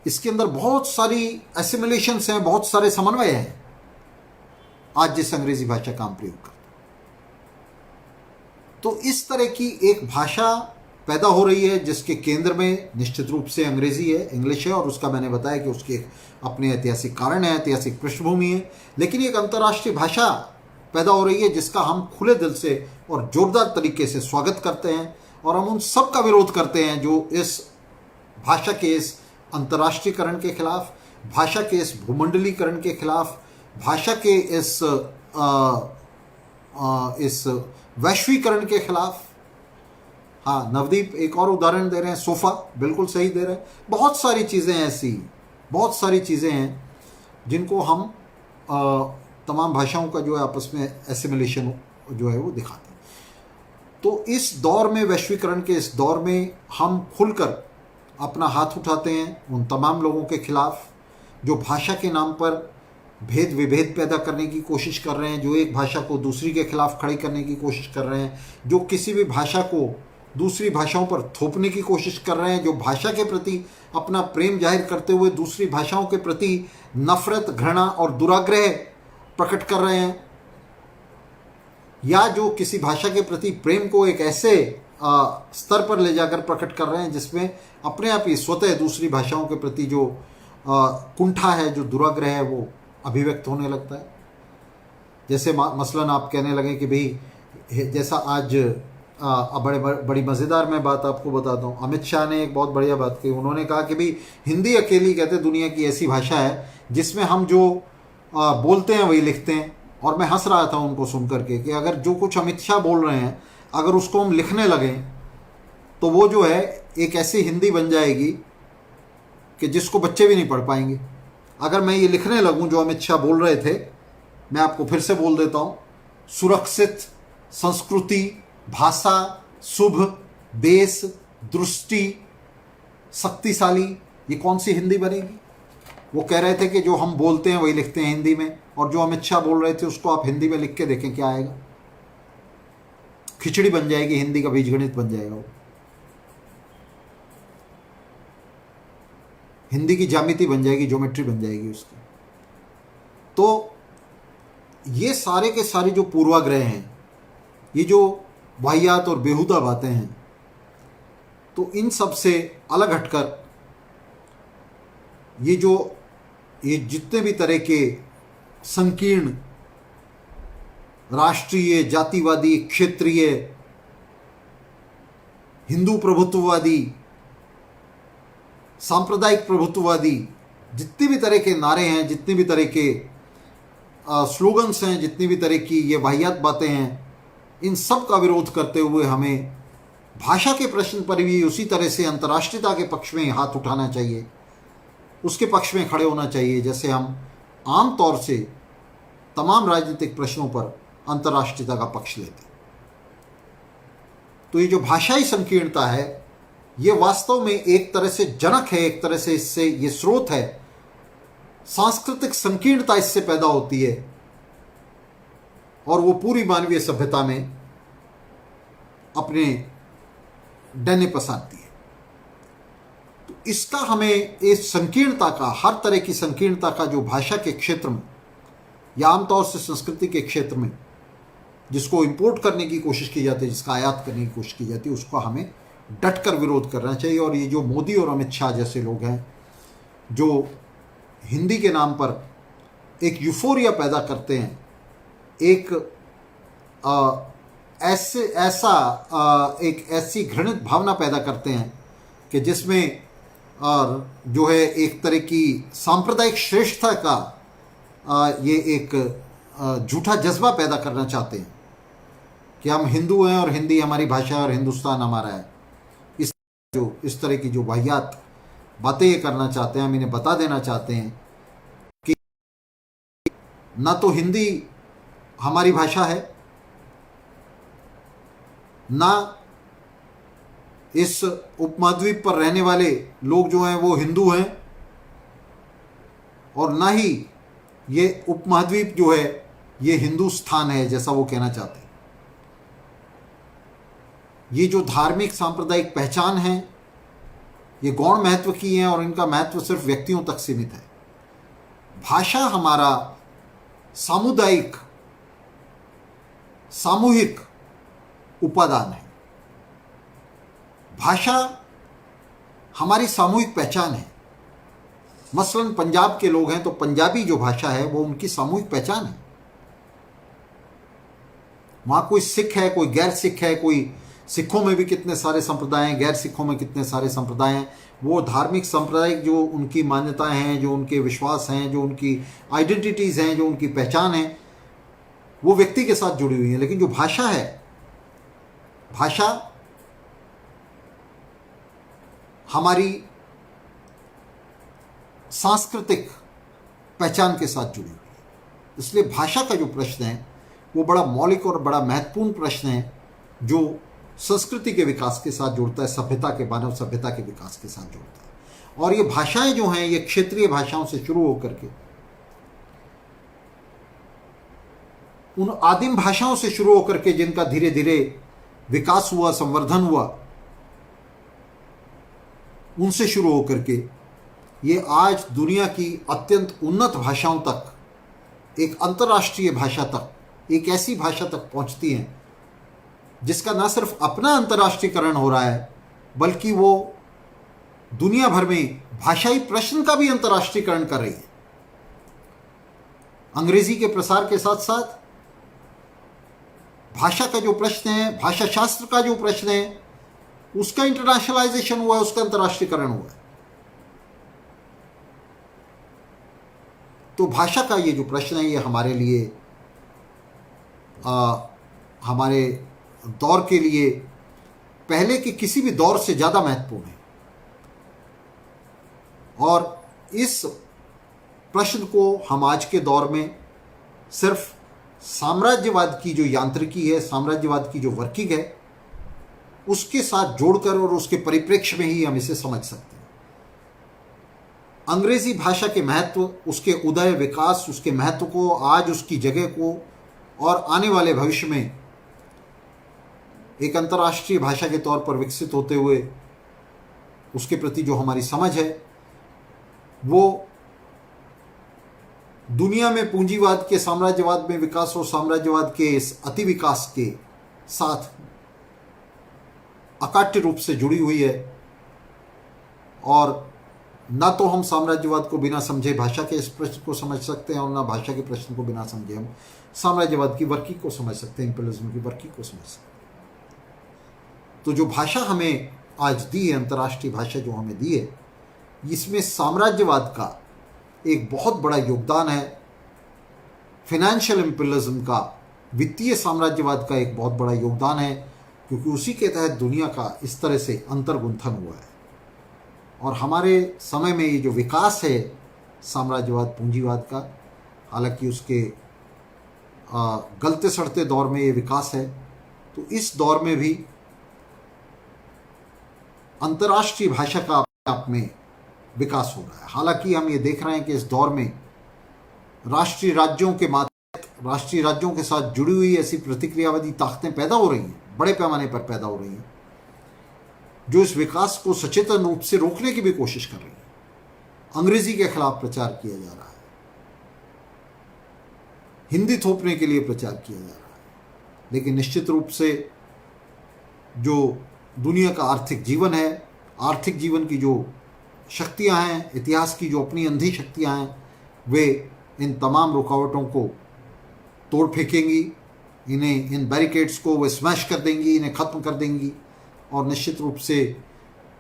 इसके अंदर बहुत सारी एसिमिलेशंस हैं, बहुत सारे समन्वय हैं आज जिस अंग्रेजी भाषा का हम प्रयोग करते हैं। तो इस तरह की एक भाषा पैदा हो रही है, जिसके केंद्र में निश्चित रूप से अंग्रेजी है, इंग्लिश है, और उसका मैंने बताया कि उसके अपने ऐतिहासिक कारण है, ऐतिहासिक पृष्ठभूमि है। लेकिन एक अंतर्राष्ट्रीय भाषा पैदा हो रही है जिसका हम खुले दिल से और जोरदार तरीके से स्वागत करते हैं, और हम उन सब का विरोध करते हैं जो इस भाषा के इस अंतर्राष्ट्रीयकरण के खिलाफ, भाषा के इस भूमंडलीकरण के खिलाफ, भाषा के इस वैश्वीकरण के खिलाफ। हाँ, नवदीप एक और उदाहरण दे रहे हैं, सोफ़ा, बिल्कुल सही दे रहे हैं। बहुत सारी चीज़ें ऐसी, बहुत सारी चीज़ें हैं जिनको हम तमाम भाषाओं का जो है आपस में एसिमिलेशन जो है वो दिखाते हैं। तो इस दौर में, वैश्वीकरण के इस दौर में, हम खुलकर अपना हाथ उठाते हैं उन तमाम लोगों के खिलाफ जो भाषा के नाम पर भेद विभेद पैदा करने की कोशिश कर रहे हैं, जो एक भाषा को दूसरी के खिलाफ खड़ी करने की कोशिश कर रहे हैं, जो किसी भी भाषा को दूसरी भाषाओं पर थोपने की कोशिश कर रहे हैं, जो भाषा के प्रति अपना प्रेम जाहिर करते हुए दूसरी भाषाओं के प्रति नफरत, घृणा और दुराग्रह प्रकट कर रहे हैं, या जो किसी भाषा के प्रति प्रेम को एक ऐसे स्तर पर ले जाकर प्रकट कर रहे हैं जिसमें अपने आप ही स्वतः दूसरी भाषाओं के प्रति जो कुंठा है, जो दुराग्रह है, वो अभिव्यक्त होने लगता है। जैसे मसलन आप कहने लगे कि भाई, जैसा आज बड़ी मज़ेदार मैं बात आपको बताता हूँ, अमित शाह ने एक बहुत बढ़िया बात कही। उन्होंने कहा कि भाई हिंदी अकेली, कहते दुनिया की ऐसी भाषा है जिसमें हम जो बोलते हैं वही लिखते हैं। और मैं हंस रहा था उनको सुन करके कि अगर जो कुछ अमित शाह बोल रहे हैं अगर उसको हम लिखने लगें तो वो जो है एक ऐसी हिंदी बन जाएगी कि जिसको बच्चे भी नहीं पढ़ पाएंगे। अगर मैं ये लिखने लगूं जो अमित शाह बोल रहे थे, मैं आपको फिर से बोल देता हूं, सुरक्षित संस्कृति, भाषा, शुभ, देश, दृष्टि, शक्तिशाली, ये कौन सी हिंदी बनेगी? वो कह रहे थे कि जो हम बोलते हैं वही लिखते हैं हिंदी में, और जो अमित शाह बोल रहे थे उसको आप हिंदी में लिख के देखें क्या आएगा? खिचड़ी बन जाएगी, हिंदी का बीजगणित बन जाएगा वो, हिंदी की ज्यामिति बन जाएगी, ज्योमेट्री बन जाएगी उसकी। तो ये सारे के सारे जो पूर्वाग्रह हैं, ये जो वाहियात और बेहुदा बातें हैं, तो इन सब से अलग हटकर ये जितने भी तरह के संकीर्ण राष्ट्रीय, जातिवादी, क्षेत्रीय, हिंदू प्रभुत्ववादी, सांप्रदायिक प्रभुत्ववादी, जितनी भी तरह के नारे हैं, जितनी भी तरह के स्लोगन्स हैं, जितनी भी तरह की ये वाहियात बातें हैं, इन सब का विरोध करते हुए हमें भाषा के प्रश्न पर भी उसी तरह से अंतर्राष्ट्रीयता के पक्ष में हाथ उठाना चाहिए, उसके पक्ष में खड़े होना चाहिए जैसे हम आम तौर से तमाम राजनीतिक प्रश्नों पर अंतर्राष्ट्रीयता का पक्ष लेते। तो ये जो भाषाई संकीर्णता है, ये वास्तव में एक तरह से जनक है, एक तरह से इससे ये स्रोत है, सांस्कृतिक संकीर्णता इससे पैदा होती है और वो पूरी मानवीय सभ्यता में अपने डने पसारती है। तो इसका हमें, इस संकीर्णता का, हर तरह की संकीर्णता का जो भाषा के क्षेत्र में या आमतौर से संस्कृति के क्षेत्र में जिसको इंपोर्ट करने की कोशिश की जाती है, जिसका आयात करने की कोशिश की जाती है, उसका हमें डटकर विरोध करना चाहिए। और ये जो मोदी और अमित शाह जैसे लोग हैं जो हिंदी के नाम पर एक यूफोरिया पैदा करते हैं, एक एक ऐसी घृणित भावना पैदा करते हैं कि जिसमें जो है एक तरह की सांप्रदायिक श्रेष्ठता का ये एक झूठा जज्बा पैदा करना चाहते हैं कि हम हिंदू हैं और हिंदी हमारी भाषा है और हिंदुस्तान हमारा है। इस तरह की जो वाहियात बातें ये करना चाहते हैं, हम इन्हें बता देना चाहते हैं कि ना तो हिंदी हमारी भाषा है, ना इस उपमहाद्वीप पर रहने वाले लोग जो हैं वो हिंदू हैं, और ना ही ये उपमहाद्वीप जो है ये हिंदुस्तान है जैसा वो कहना चाहते हैं। ये जो धार्मिक सांप्रदायिक पहचान है ये गौण महत्व की है और इनका महत्व सिर्फ व्यक्तियों तक सीमित है। भाषा हमारा सामुदायिक, सामूहिक उपादान है। भाषा हमारी सामूहिक पहचान है। मसलन पंजाब के लोग हैं तो पंजाबी जो भाषा है वो उनकी सामूहिक पहचान है। वहां कोई सिख है, कोई गैर सिख है, कोई सिखों में भी कितने सारे संप्रदाय हैं, गैर सिखों में कितने सारे संप्रदाय हैं। वो धार्मिक सांप्रदायिक जो उनकी मान्यताएं हैं, जो उनके विश्वास हैं, जो उनकी आइडेंटिटीज हैं, जो उनकी पहचान है, वो व्यक्ति के साथ जुड़ी हुई है। लेकिन जो भाषा है, भाषा हमारी सांस्कृतिक पहचान के साथ जुड़ी हुई है। इसलिए भाषा का जो प्रश्न है वो बड़ा मौलिक और बड़ा महत्वपूर्ण प्रश्न है, जो संस्कृति के विकास के साथ जुड़ता है, सभ्यता के, मानव सभ्यता के विकास के साथ जुड़ता है। और ये भाषाएं जो हैं, ये क्षेत्रीय भाषाओं से शुरू होकर के उन आदिम भाषाओं से शुरू होकर के जिनका धीरे धीरे विकास हुआ, संवर्धन हुआ, उनसे शुरू होकर के ये आज दुनिया की अत्यंत उन्नत भाषाओं तक, एक अंतर्राष्ट्रीय भाषा तक, एक ऐसी भाषा तक पहुंचती हैं जिसका न सिर्फ अपना अंतर्राष्ट्रीयकरण हो रहा है, बल्कि वो दुनिया भर में भाषाई प्रश्न का भी अंतर्राष्ट्रीयकरण कर रही है। अंग्रेजी के प्रसार के साथ साथ भाषा का जो प्रश्न है, भाषा शास्त्र का जो प्रश्न है, उसका इंटरनेशनलाइजेशन हुआ है, उसका अंतर्राष्ट्रीयकरण हुआ है। तो भाषा का ये जो प्रश्न है, ये हमारे लिए हमारे दौर के लिए पहले के किसी भी दौर से ज़्यादा महत्वपूर्ण है। और इस प्रश्न को हम आज के दौर में सिर्फ साम्राज्यवाद की जो यांत्रिकी है, साम्राज्यवाद की जो वर्किंग है, उसके साथ जोड़कर और उसके परिप्रेक्ष्य में ही हम इसे समझ सकते हैं। अंग्रेजी भाषा के महत्व, उसके उदय, विकास, उसके महत्व को, आज उसकी जगह को और आने वाले भविष्य में एक अंतर्राष्ट्रीय भाषा के तौर पर विकसित होते हुए उसके प्रति जो हमारी समझ है, वो दुनिया में पूंजीवाद के, साम्राज्यवाद में विकास और साम्राज्यवाद के इस अति विकास के साथ अकाट्य रूप से जुड़ी हुई है। और ना तो हम साम्राज्यवाद को बिना समझे भाषा के इस प्रश्न को समझ सकते हैं, और ना भाषा के प्रश्न को बिना समझे हम साम्राज्यवाद की वर्किंग को समझ सकते हैं, इंपीरियलिज्म की वर्किंग को समझ सकते हैं। तो जो भाषा हमें आज दी है, अंतर्राष्ट्रीय भाषा जो हमें दी है, इसमें साम्राज्यवाद का एक बहुत बड़ा योगदान है। फाइनेंशियल इंपीरियलिज्म का, वित्तीय साम्राज्यवाद का एक बहुत बड़ा योगदान है, क्योंकि उसी के तहत दुनिया का इस तरह से अंतर्गुंथन हुआ है। और हमारे समय में ये जो विकास है साम्राज्यवाद, पूंजीवाद का, हालांकि उसके गलते सड़ते दौर में ये विकास है, तो इस दौर में भी अंतर्राष्ट्रीय भाषा का अपने आप में विकास हो रहा है। हालांकि हम ये देख रहे हैं कि इस दौर में राष्ट्रीय राज्यों के मातहत, राष्ट्रीय राज्यों के साथ जुड़ी हुई ऐसी प्रतिक्रियावादी ताकतें पैदा हो रही हैं, बड़े पैमाने पर पैदा हो रही हैं, जो इस विकास को सचेतन रूप से रोकने की भी कोशिश कर रही है। अंग्रेजी के खिलाफ प्रचार किया जा रहा है, हिंदी थोपने के लिए प्रचार किया जा रहा है। लेकिन निश्चित रूप से जो दुनिया का आर्थिक जीवन है, आर्थिक जीवन की जो शक्तियां हैं, इतिहास की जो अपनी अंधी शक्तियां हैं, वे इन तमाम रुकावटों को तोड़ फेंकेंगी, इन्हें, इन बैरिकेड्स को वे स्मैश कर देंगी, इन्हें ख़त्म कर देंगी। और निश्चित रूप से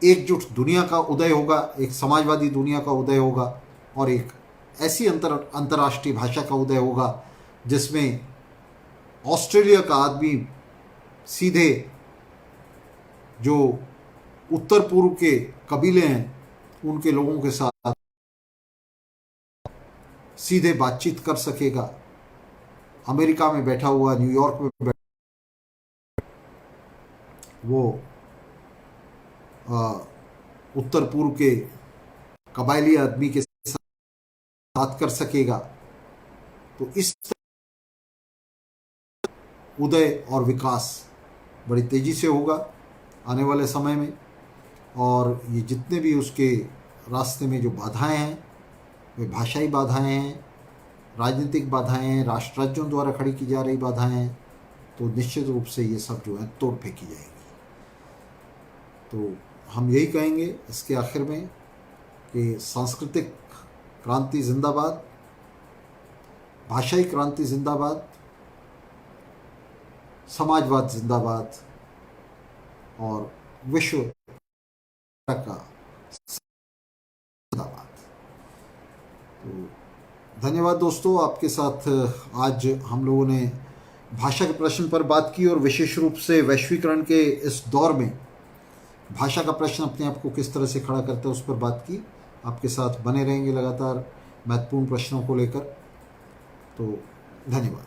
एकजुट दुनिया का उदय होगा, एक समाजवादी दुनिया का उदय होगा, और एक ऐसी अंतर्राष्ट्रीय भाषा का उदय होगा जिसमें ऑस्ट्रेलिया का आदमी सीधे जो उत्तर पूर्व के कबीले हैं उनके लोगों के साथ सीधे बातचीत कर सकेगा। अमेरिका में बैठा हुआ, न्यूयॉर्क में बैठा वो उत्तर पूर्व के कबायली आदमी के साथ बात कर सकेगा। तो इस उदय और विकास बड़ी तेजी से होगा आने वाले समय में। और ये जितने भी उसके रास्ते में जो बाधाएं हैं, वे भाषाई बाधाएं हैं, राजनीतिक बाधाएं हैं, राष्ट्र राज्यों द्वारा खड़ी की जा रही बाधाएं हैं, तो निश्चित रूप से ये सब जो है तोड़ फेंकी जाएगी। तो हम यही कहेंगे इसके आखिर में कि सांस्कृतिक क्रांति जिंदाबाद, भाषाई क्रांति जिंदाबाद, समाजवाद जिंदाबाद और विश्व का जिंदाबाद। तो धन्यवाद दोस्तों, आपके साथ आज हम लोगों ने भाषा के प्रश्न पर बात की और विशेष रूप से वैश्वीकरण के इस दौर में भाषा का प्रश्न अपने आप को किस तरह से खड़ा करता है उस पर बात की। आपके साथ बने रहेंगे लगातार महत्वपूर्ण प्रश्नों को लेकर। तो धन्यवाद।